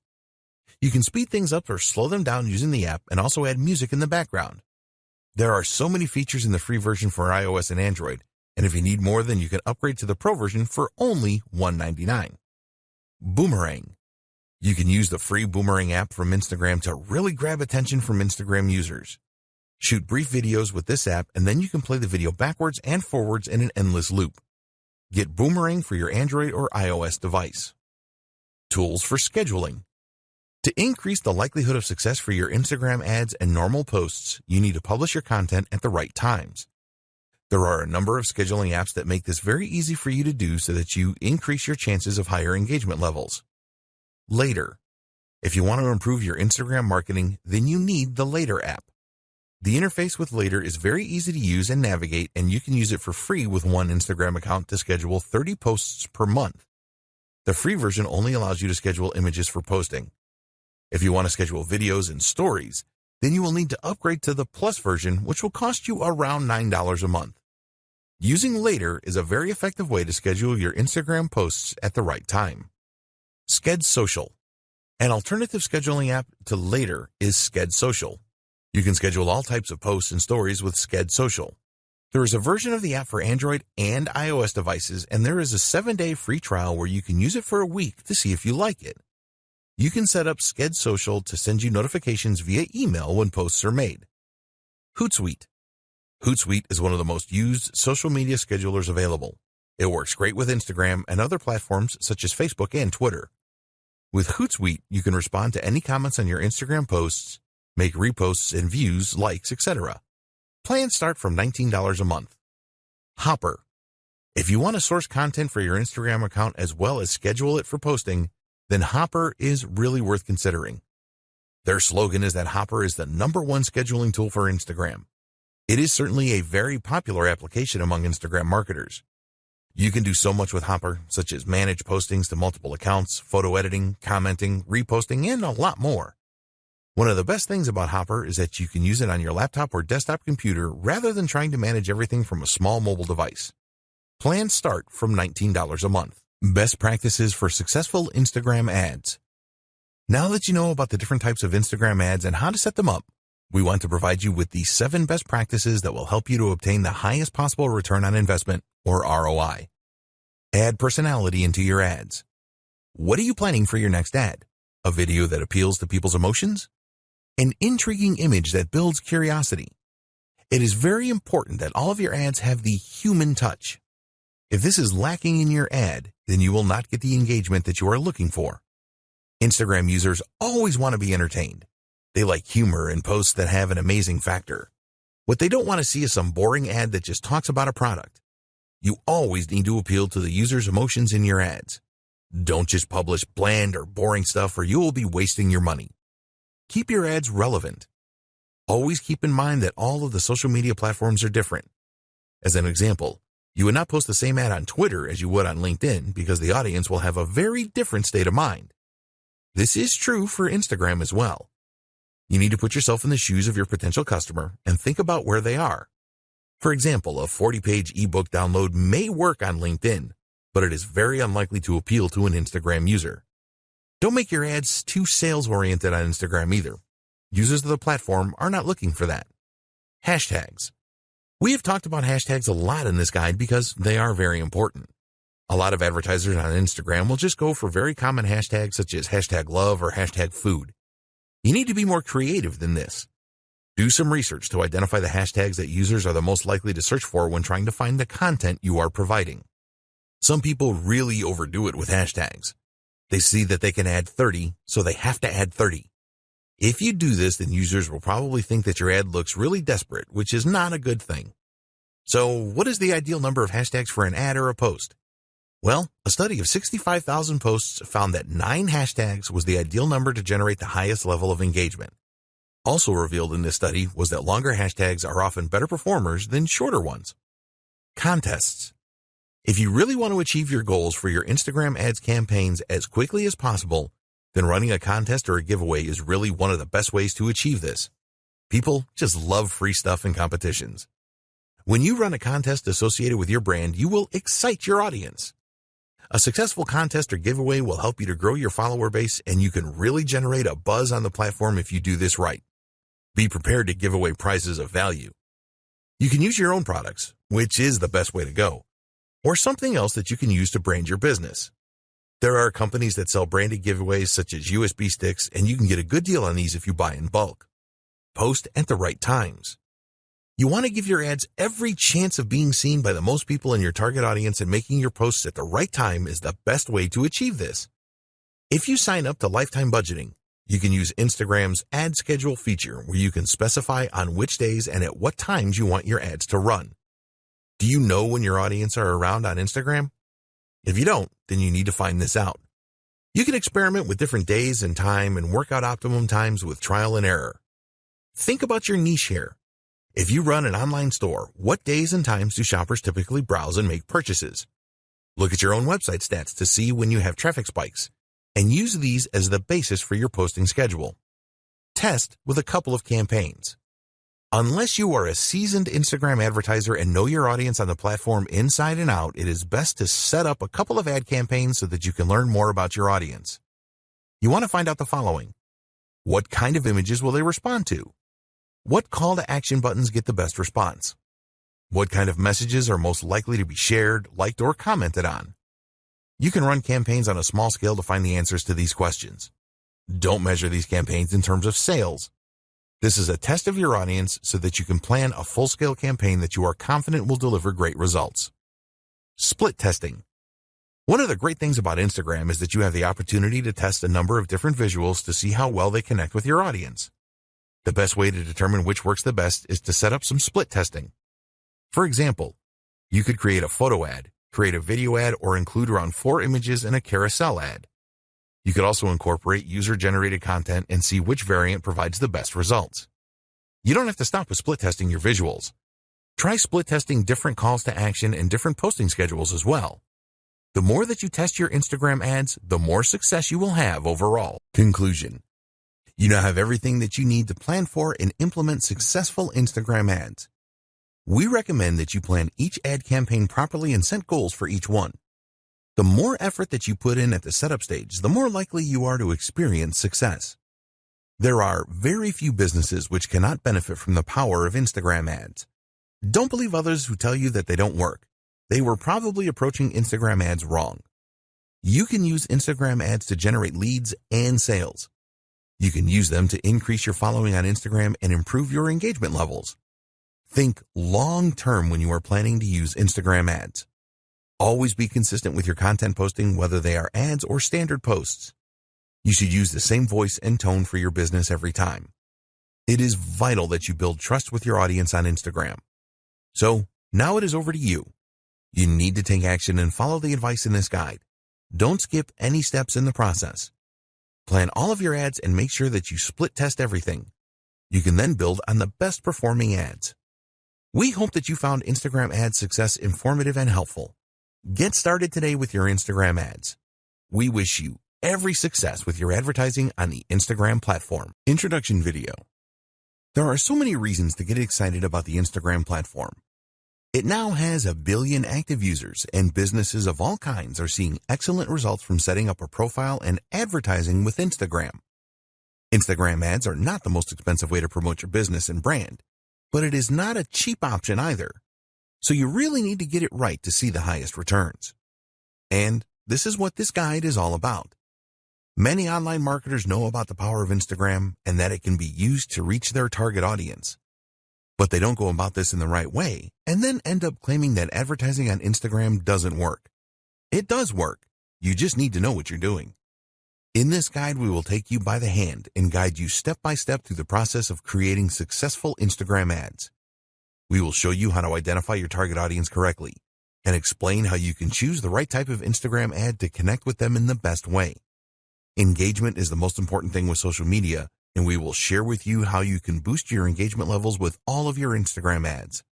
You can speed things up or slow them down using the app and also add music in the background. There are so many features in the free version for iOS and Android, and if you need more, then you can upgrade to the Pro version for only $1.99. Boomerang. You can use the free Boomerang app from Instagram to really grab attention from Instagram users. Shoot brief videos with this app, and then you can play the video backwards and forwards in an endless loop. Get Boomerang for your Android or iOS device. Tools for scheduling. To increase the likelihood of success for your Instagram ads and normal posts, you need to publish your content at the right times. There are a number of scheduling apps that make this very easy for you to do so that you increase your chances of higher engagement levels. Later. If you want to improve your Instagram marketing, then you need the Later app. The interface with Later is very easy to use and navigate, and you can use it for free with one Instagram account to schedule 30 posts per month. The free version only allows you to schedule images for posting. If you want to schedule videos and stories, then you will need to upgrade to the Plus version, which will cost you around $9 a month. Using Later is a very effective way to schedule your Instagram posts at the right time. Sked Social. An alternative scheduling app to Later is Sked Social. You can schedule all types of posts and stories with Sked Social. There is a version of the app for Android and iOS devices, and there is a 7-day free trial where you can use it for a week to see if you like it. You can set up Sked Social to send you notifications via email when posts are made. Hootsuite. Hootsuite is one of the most used social media schedulers available. It works great with Instagram and other platforms such as Facebook and Twitter. With Hootsuite, you can respond to any comments on your Instagram posts, make reposts and views, likes, etc. Plans start from $19 a month. Hopper. If you want to source content for your Instagram account as well as schedule it for posting, then Hopper is really worth considering. Their slogan is that Hopper is the #1 scheduling tool for Instagram. It is certainly a very popular application among Instagram marketers. You can do so much with Hopper, such as manage postings to multiple accounts, photo editing, commenting, reposting, and a lot more. One of the best things about Hopper is that you can use it on your laptop or desktop computer rather than trying to manage everything from a small mobile device. Plans start from $19 a month. Best practices for successful Instagram ads. Now that you know about the different types of Instagram ads and how to set them up, we want to provide you with the 7 best practices that will help you to obtain the highest possible return on investment, or ROI. Add personality into your ads. What are you planning for your next ad? A video that appeals to people's emotions? An intriguing image that builds curiosity? It is very important that all of your ads have the human touch. If this is lacking in your ad, then you will not get the engagement that you are looking for. Instagram users always want to be entertained. They like humor and posts that have an amazing factor. What they don't want to see is some boring ad that just talks about a product. You always need to appeal to the user's emotions in your ads. Don't just publish bland or boring stuff or you will be wasting your money. Keep your ads relevant. Always keep in mind that all of the social media platforms are different. As an example, you would not post the same ad on Twitter as you would on LinkedIn because the audience will have a very different state of mind. This is true for Instagram as well. You need to put yourself in the shoes of your potential customer and think about where they are. For example, a 40-page ebook download may work on LinkedIn, but it is very unlikely to appeal to an Instagram user. Don't make your ads too sales-oriented on Instagram either. Users of the platform are not looking for that. Hashtags. We have talked about hashtags a lot in this guide because they are very important. A lot of advertisers on Instagram will just go for very common hashtags such as #love or #food. You need to be more creative than this. Do some research to identify the hashtags that users are the most likely to search for when trying to find the content you are providing. Some people really overdo it with hashtags. They see that they can add 30, so they have to add 30. If you do this, then users will probably think that your ad looks really desperate, which is not a good thing. So, what is the ideal number of hashtags for an ad or a post? Well, a study of 65,000 posts found that 9 hashtags was the ideal number to generate the highest level of engagement. Also revealed in this study was that longer hashtags are often better performers than shorter ones. Contests. If you really want to achieve your goals for your Instagram ads campaigns as quickly as possible, then running a contest or a giveaway is really one of the best ways to achieve this. People just love free stuff and competitions. When you run a contest associated with your brand, you will excite your audience. A successful contest or giveaway will help you to grow your follower base, and you can really generate a buzz on the platform if you do this right. Be prepared to give away prizes of value. You can use your own products, which is the best way to go, or something else that you can use to brand your business. There are companies that sell branded giveaways such as USB sticks, and you can get a good deal on these if you buy in bulk. Post at the right times. You want to give your ads every chance of being seen by the most people in your target audience, and making your posts at the right time is the best way to achieve this. If you sign up to lifetime budgeting, you can use Instagram's ad schedule feature where you can specify on which days and at what times you want your ads to run. Do you know when your audience are around on Instagram? If you don't, then you need to find this out. You can experiment with different days and time and work out optimum times with trial and error. Think about your niche here. If you run an online store, what days and times do shoppers typically browse and make purchases? Look at your own website stats to see when you have traffic spikes, and use these as the basis for your posting schedule. Test with a couple of campaigns. Unless you are a seasoned Instagram advertiser and know your audience on the platform inside and out, it is best to set up a couple of ad campaigns so that you can learn more about your audience. You want to find out the following. What kind of images will they respond to? What call to action buttons get the best response? What kind of messages are most likely to be shared, liked, or commented on? You can run campaigns on a small scale to find the answers to these questions. Don't measure these campaigns in terms of sales. This is a test of your audience so that you can plan a full-scale campaign that you are confident will deliver great results. Split testing. One of the great things about Instagram is that you have the opportunity to test a number of different visuals to see how well they connect with your audience. The best way to determine which works the best is to set up some split testing. For example, you could create a photo ad, create a video ad, or include around 4 images in a carousel ad. You could also incorporate user-generated content and see which variant provides the best results. You don't have to stop with split testing your visuals. Try split testing different calls to action and different posting schedules as well. The more that you test your Instagram ads, the more success you will have overall. Conclusion. You now have everything that you need to plan for and implement successful Instagram ads. We recommend that you plan each ad campaign properly and set goals for each one. The more effort that you put in at the setup stage, the more likely you are to experience success. There are very few businesses which cannot benefit from the power of Instagram ads. Don't believe others who tell you that they don't work. They were probably approaching Instagram ads wrong. You can use Instagram ads to generate leads and sales. You can use them to increase your following on Instagram and improve your engagement levels. Think long-term when you are planning to use Instagram ads. Always be consistent with your content posting, whether they are ads or standard posts. You should use the same voice and tone for your business every time. It is vital that you build trust with your audience on Instagram. So, now it is over to you. You need to take action and follow the advice in this guide. Don't skip any steps in the process. Plan all of your ads and make sure that you split test everything. You can then build on the best performing ads. We hope that you found Instagram ad success informative and helpful. Get started today with your Instagram ads. We wish you every success with your advertising on the Instagram platform. Introduction video. There are so many reasons to get excited about the Instagram platform. It now has 1 billion active users, and businesses of all kinds are seeing excellent results from setting up a profile and advertising with Instagram. Instagram ads are not the most expensive way to promote your business and brand, but it is not a cheap option either. So you really need to get it right to see the highest returns. And this is what this guide is all about. Many online marketers know about the power of Instagram and that it can be used to reach their target audience. But they don't go about this in the right way and then end up claiming that advertising on Instagram doesn't work. It does work. You just need to know what you're doing. In this guide, we will take you by the hand and guide you step by step through the process of creating successful Instagram ads. We will show you how to identify your target audience correctly and explain how you can choose the right type of Instagram ad to connect with them in the best way. Engagement is the most important thing with social media, and we will share with you how you can boost your engagement levels with all of your Instagram ads.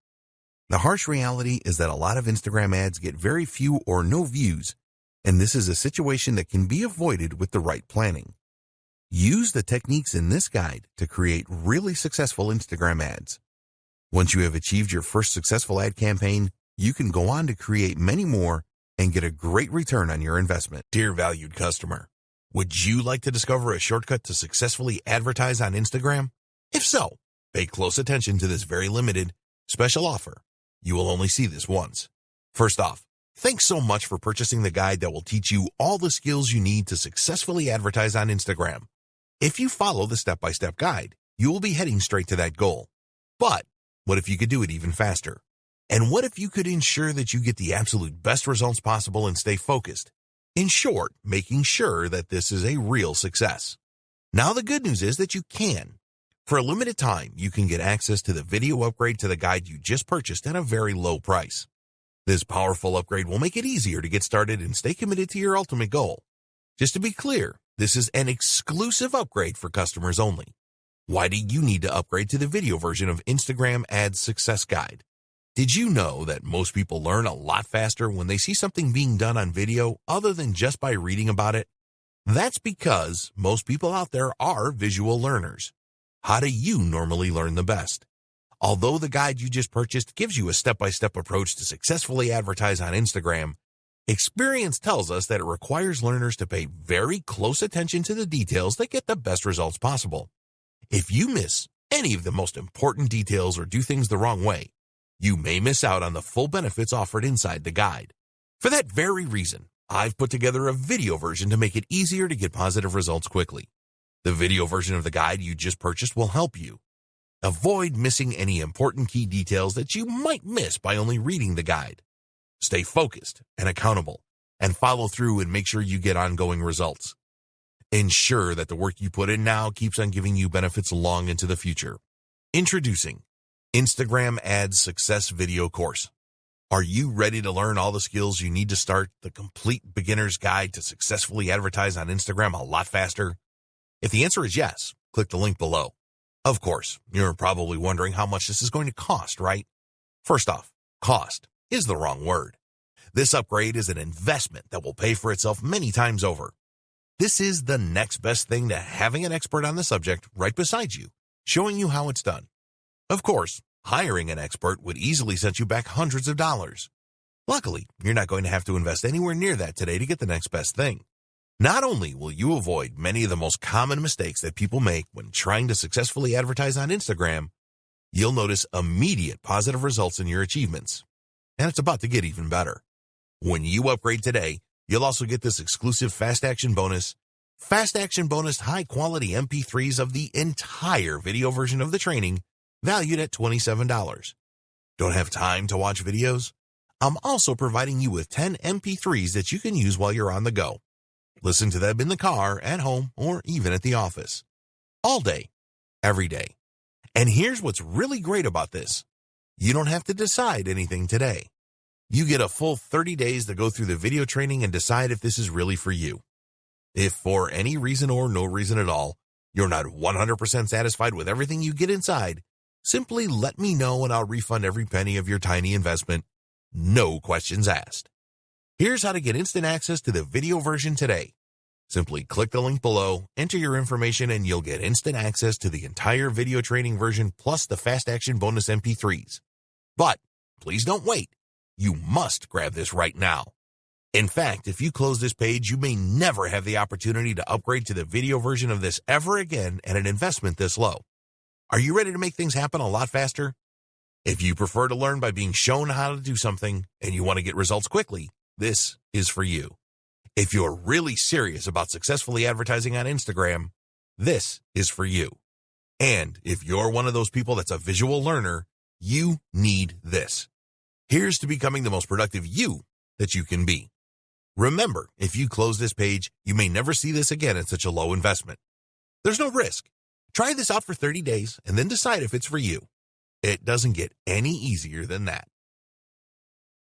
The harsh reality is that a lot of Instagram ads get very few or no views, and this is a situation that can be avoided with the right planning. Use the techniques in this guide to create really successful Instagram ads. Once you have achieved your first successful ad campaign, you can go on to create many more and get a great return on your investment. Dear valued customer, would you like to discover a shortcut to successfully advertise on Instagram? If so, pay close attention to this very limited special offer. You will only see this once. First off, thanks so much for purchasing the guide that will teach you all the skills you need to successfully advertise on Instagram. If you follow the step-by-step guide, you will be heading straight to that goal. But what if you could do it even faster? And what if you could ensure that you get the absolute best results possible and stay focused? In short, making sure that this is a real success. Now the good news is that you can. For a limited time, you can get access to the video upgrade to the guide you just purchased at a very low price. This powerful upgrade will make it easier to get started and stay committed to your ultimate goal. Just to be clear, this is an exclusive upgrade for customers only. Why do you need to upgrade to the video version of Instagram Ads Success Guide? Did you know that most people learn a lot faster when they see something being done on video other than just by reading about it? That's because most people out there are visual learners. How do you normally learn the best? Although the guide you just purchased gives you a step-by-step approach to successfully advertise on Instagram, experience tells us that it requires learners to pay very close attention to the details that get the best results possible. If you miss any of the most important details or do things the wrong way, you may miss out on the full benefits offered inside the guide. For that very reason, I've put together a video version to make it easier to get positive results quickly. The video version of the guide you just purchased will help you, Avoid missing any important key details that you might miss by only reading the guide. Stay focused and accountable, and follow through and make sure you get ongoing results. Ensure that the work you put in now keeps on giving you benefits long into the future. Introducing Instagram Ads Success Video Course. Are you ready to learn all the skills you need to start the complete beginner's guide to successfully advertise on Instagram a lot faster? If the answer is yes, click the link below. Of course, you're probably wondering how much this is going to cost, right? First off, cost is the wrong word. This upgrade is an investment that will pay for itself many times over. This is the next best thing to having an expert on the subject right beside you, showing you how it's done. Of course, hiring an expert would easily set you back hundreds of dollars. Luckily, you're not going to have to invest anywhere near that today to get the next best thing. Not only will you avoid many of the most common mistakes that people make when trying to successfully advertise on Instagram, you'll notice immediate positive results in your achievements. And it's about to get even better. When you upgrade today, you'll also get this exclusive Fast Action Bonus high-quality MP3s of the entire video version of the training, valued at $27. Don't have time to watch videos? I'm also providing you with 10 MP3s that you can use while you're on the go. Listen to them in the car, at home, or even at the office. All day, every day. And here's what's really great about this. You don't have to decide anything today. You get a full 30 days to go through the video training and decide if this is really for you. If for any reason or no reason at all, you're not 100% satisfied with everything you get inside, simply let me know and I'll refund every penny of your tiny investment. No questions asked. Here's how to get instant access to the video version today. Simply click the link below, enter your information, and you'll get instant access to the entire video training version plus the Fast Action Bonus MP3s. But please don't wait. You must grab this right now. In fact, if you close this page, you may never have the opportunity to upgrade to the video version of this ever again at an investment this low. Are you ready to make things happen a lot faster? If you prefer to learn by being shown how to do something and you want to get results quickly, this is for you. If you're really serious about successfully advertising on Instagram, this is for you. And if you're one of those people that's a visual learner, you need this. Here's to becoming the most productive you that you can be. Remember, if you close this page, you may never see this again at such a low investment. There's no risk. Try this out for 30 days and then decide if it's for you. It doesn't get any easier than that.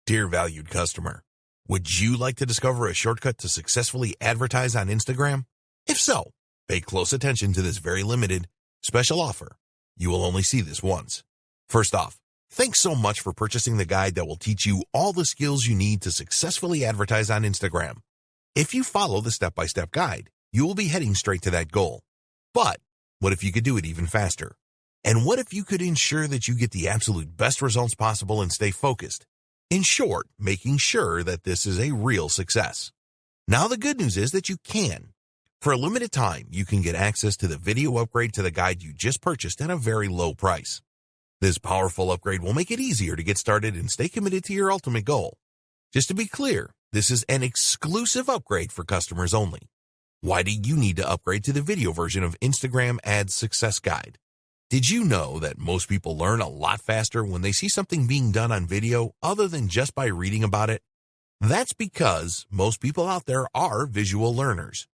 Dear valued customer, would you like to discover a shortcut to successfully advertise on Instagram? If so, pay close attention to this very limited special offer. You will only see this once. First off, thanks so much for purchasing the guide that will teach you all the skills you need to successfully advertise on Instagram. If you follow the step-by-step guide, you will be heading straight to that goal. But what if you could do it even faster? And what if you could ensure that you get the absolute best results possible and stay focused? In short, making sure that this is a real success. Now the good news is that you can. For a limited time, you can get access to the video upgrade to the guide you just purchased at a very low price. This powerful upgrade will make it easier to get started and stay committed to your ultimate goal. Just to be clear, this is an exclusive upgrade for customers only. Why do you need to upgrade to the video version of Instagram Ads Success Guide? Did you know that most people learn a lot faster when they see something being done on video other than just by reading about it? That's because most people out there are visual learners.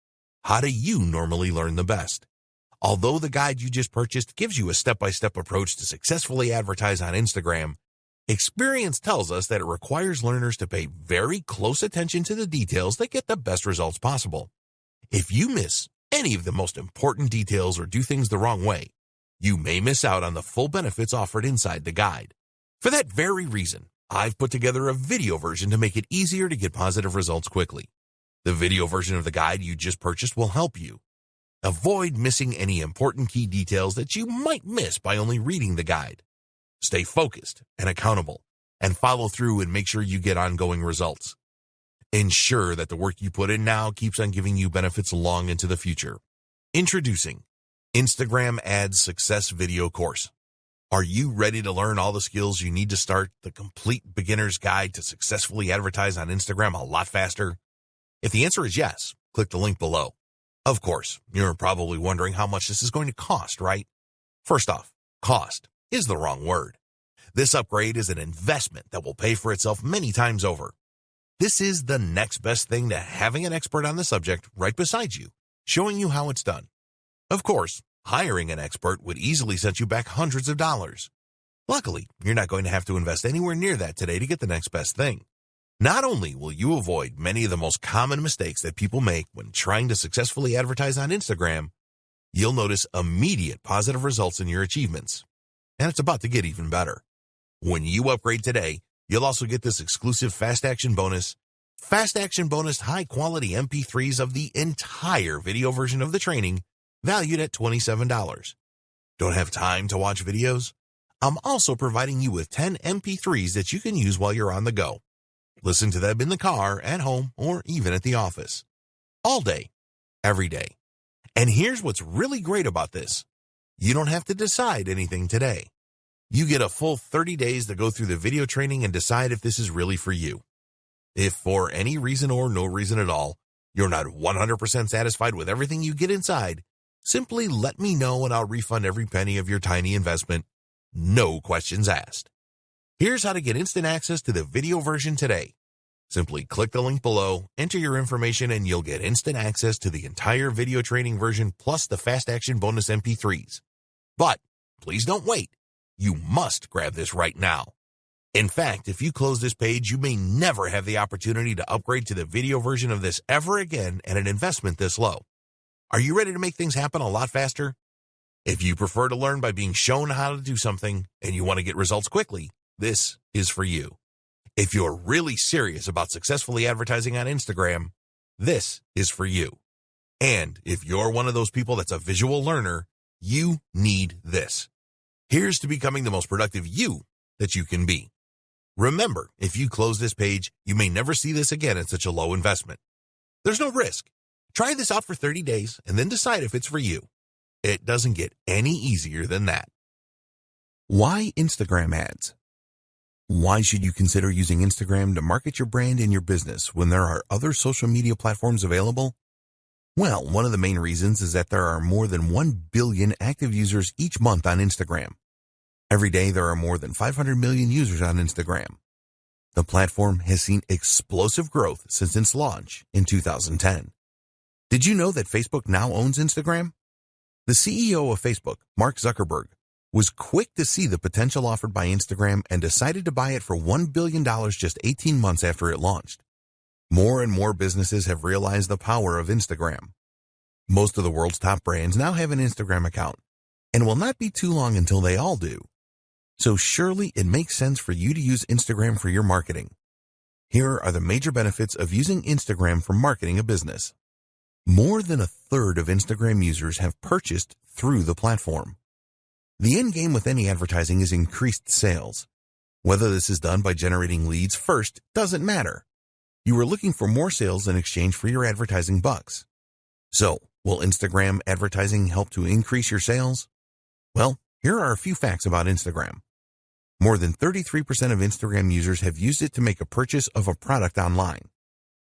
How do you normally learn the best? Although the guide you just purchased gives you a step-by-step approach to successfully advertise on Instagram, experience tells us that it requires learners to pay very close attention to the details that get the best results possible. If you miss any of the most important details or do things the wrong way, you may miss out on the full benefits offered inside the guide. For that very reason, I've put together a video version to make it easier to get positive results quickly. The video version of the guide you just purchased will help you. Avoid missing any important key details that you might miss by only reading the guide. Stay focused and accountable, and follow through and make sure you get ongoing results. Ensure that the work you put in now keeps on giving you benefits long into the future. Introducing Instagram Ads Success Video Course. Are you ready to learn all the skills you need to start the complete beginner's guide to successfully advertise on Instagram a lot faster? If the answer is yes, click the link below. Of course, you're probably wondering how much this is going to cost, right? First off, Cost is the wrong word. This upgrade is an investment that will pay for itself many times over. This is the next best thing to having an expert on the subject right beside you, showing you how it's done. Of course, hiring an expert would easily set you back hundreds of dollars. Luckily, you're not going to have to invest anywhere near that today to get the next best thing. Not only will you avoid many of the most common mistakes that people make when trying to successfully advertise on Instagram, you'll notice immediate positive results in your achievements. And it's about to get even better. When you upgrade today, you'll also get this exclusive Fast Action bonus. Fast Action bonus high-quality MP3s of the entire video version of the training, valued at $27. Don't have time to watch videos? I'm also providing you with 10 MP3s that you can use while you're on the go. Listen to them in the car, at home, or even at the office. All day, every day. And here's what's really great about this. You don't have to decide anything today. You get a full 30 days to go through the video training and decide if this is really for you. If for any reason or no reason at all, you're not 100% satisfied with everything you get inside, simply let me know and I'll refund every penny of your tiny investment. No questions asked. Here's how to get instant access to the video version today. Simply click the link below, enter your information, and you'll get instant access to the entire video training version plus the Fast Action bonus MP3s. But please don't wait. You must grab this right now. In fact, if you close this page, you may never have the opportunity to upgrade to the video version of this ever again at an investment this low. Are you ready to make things happen a lot faster? If you prefer to learn by being shown how to do something and you want to get results quickly, this is for you. If you're really serious about successfully advertising on Instagram, this is for you. And if you're one of those people that's a visual learner, you need this. Here's to becoming the most productive you that you can be. Remember, if you close this page, you may never see this again at such a low investment. There's no risk. Try this out for 30 days and then decide if it's for you. It doesn't get any easier than that. Why Instagram ads? Why should you consider using Instagram to market your brand and your business when there are other social media platforms available? Well, one of the main reasons is that there are more than 1 billion active users each month on Instagram. Every day, there are more than 500 million users on Instagram. The platform has seen explosive growth since its launch in 2010. Did you know that Facebook now owns Instagram? The CEO of Facebook, Mark Zuckerberg, was quick to see the potential offered by Instagram and decided to buy it for $1 billion just 18 months after it launched. More and more businesses have realized the power of Instagram. Most of the world's top brands now have an Instagram account, and it will not be too long until they all do. So surely it makes sense for you to use Instagram for your marketing. Here are the major benefits of using Instagram for marketing a business. More than a third of Instagram users have purchased through the platform. The end game with any advertising is increased sales. Whether this is done by generating leads first doesn't matter. You are looking for more sales in exchange for your advertising bucks. So, will Instagram advertising help to increase your sales? Well, here are a few facts about Instagram. More than 33% of Instagram users have used it to make a purchase of a product online.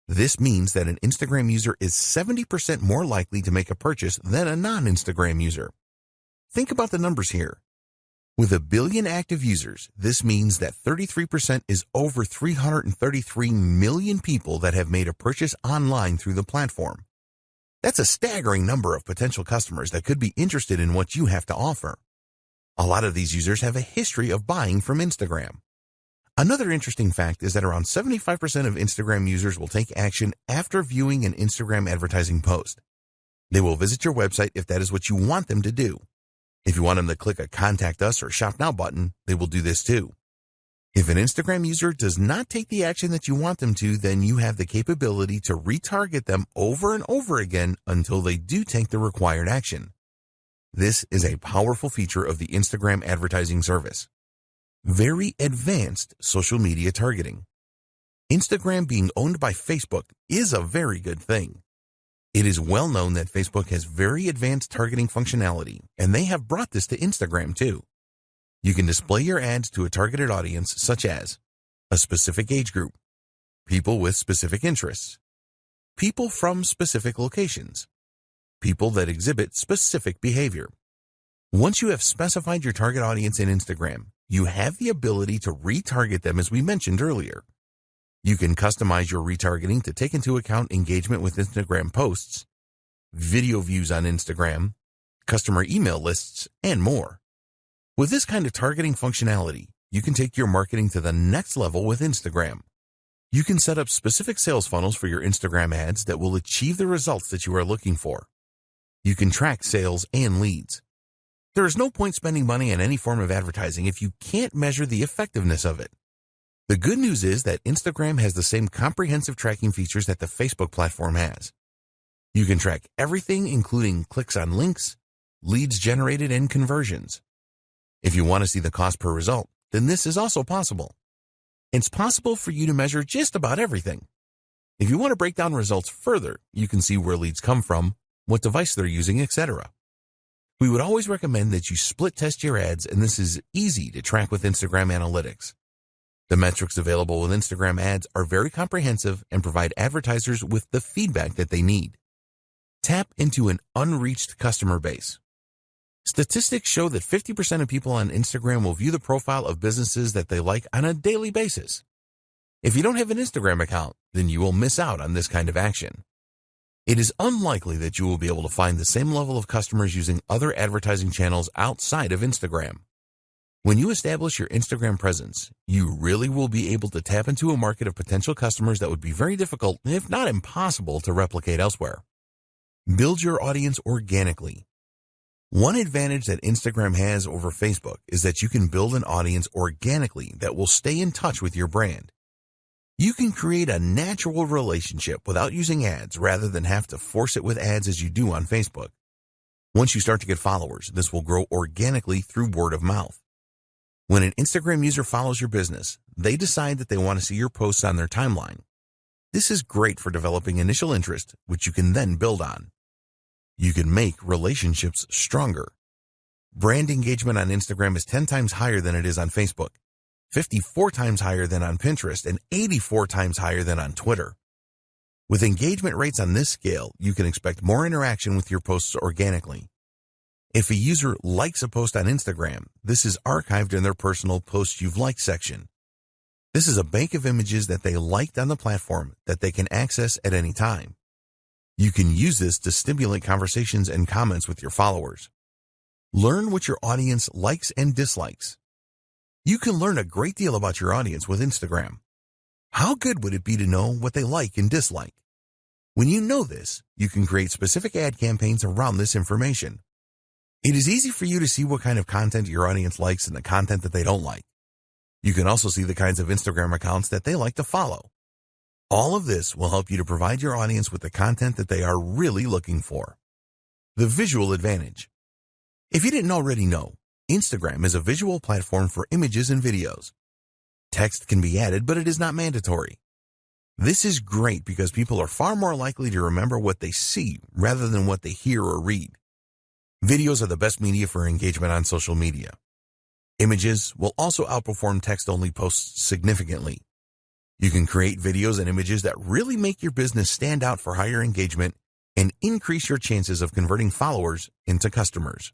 This means that an Instagram user is 70% more likely to make a purchase than a non-Instagram user. Think about the numbers here. With 1 billion active users, this means that 33% is over 333 million people that have made a purchase online through the platform. That's a staggering number of potential customers that could be interested in what you have to offer. A lot of these users have a history of buying from Instagram. Another interesting fact is that around 75% of Instagram users will take action after viewing an Instagram advertising post. They will visit your website if that is what you want them to do. If you want them to click a Contact Us or Shop Now button, they will do this too. If an Instagram user does not take the action that you want them to, then you have the capability to retarget them over and over again until they do take the required action. This is a powerful feature of the Instagram advertising service. Very advanced social media targeting. Instagram being owned by Facebook is a very good thing. It is well known that Facebook has very advanced targeting functionality, and they have brought this to Instagram too. You can display your ads to a targeted audience such as a specific age group, people with specific interests, people from specific locations, people that exhibit specific behavior, Once you have specified your target audience in Instagram, you have the ability to retarget them as we mentioned earlier. You can customize your retargeting to take into account engagement with Instagram posts, video views on Instagram, customer email lists, and more. With this kind of targeting functionality, you can take your marketing to the next level with Instagram. You can set up specific sales funnels for your Instagram ads that will achieve the results that you are looking for. You can track sales and leads. There is no point spending money on any form of advertising if you can't measure the effectiveness of it. The good news is that Instagram has the same comprehensive tracking features that the Facebook platform has. You can track everything, including clicks on links, leads generated, and conversions. If you want to see the cost per result, then this is also possible. It's possible for you to measure just about everything. If you want to break down results further, you can see where leads come from, what device they're using, etc. We would always recommend that you split test your ads, and this is easy to track with Instagram Analytics. The metrics available with Instagram ads are very comprehensive and provide advertisers with the feedback that they need. Tap into an unreached customer base. Statistics show that 50% of people on Instagram will view the profile of businesses that they like on a daily basis. If you don't have an Instagram account, then you will miss out on this kind of action. It is unlikely that you will be able to find the same level of customers using other advertising channels outside of Instagram. When you establish your Instagram presence, you really will be able to tap into a market of potential customers that would be very difficult, if not impossible, to replicate elsewhere. Build your audience organically. One advantage that Instagram has over Facebook is that you can build an audience organically that will stay in touch with your brand. You can create a natural relationship without using ads rather than have to force it with ads as you do on Facebook. Once you start to get followers, this will grow organically through word of mouth. When an Instagram user follows your business, they decide that they want to see your posts on their timeline. This is great for developing initial interest, which you can then build on. You can make relationships stronger. Brand engagement on Instagram is 10 times higher than it is on Facebook, 54 times higher than on Pinterest, and 84 times higher than on Twitter. With engagement rates on this scale, you can expect more interaction with your posts organically. If a user likes a post on Instagram, this is archived in their personal Posts You've Liked section. This is a bank of images that they liked on the platform that they can access at any time. You can use this to stimulate conversations and comments with your followers. Learn what your audience likes and dislikes. You can learn a great deal about your audience with Instagram. How good would it be to know what they like and dislike? When you know this, you can create specific ad campaigns around this information. It is easy for you to see what kind of content your audience likes and the content that they don't like. You can also see the kinds of Instagram accounts that they like to follow. All of this will help you to provide your audience with the content that they are really looking for. The visual advantage. If you didn't already know, Instagram is a visual platform for images and videos. Text can be added, but it is not mandatory. This is great because people are far more likely to remember what they see rather than what they hear or read. Videos are the best media for engagement on social media. Images will also outperform text-only posts significantly. You can create videos and images that really make your business stand out for higher engagement and increase your chances of converting followers into customers.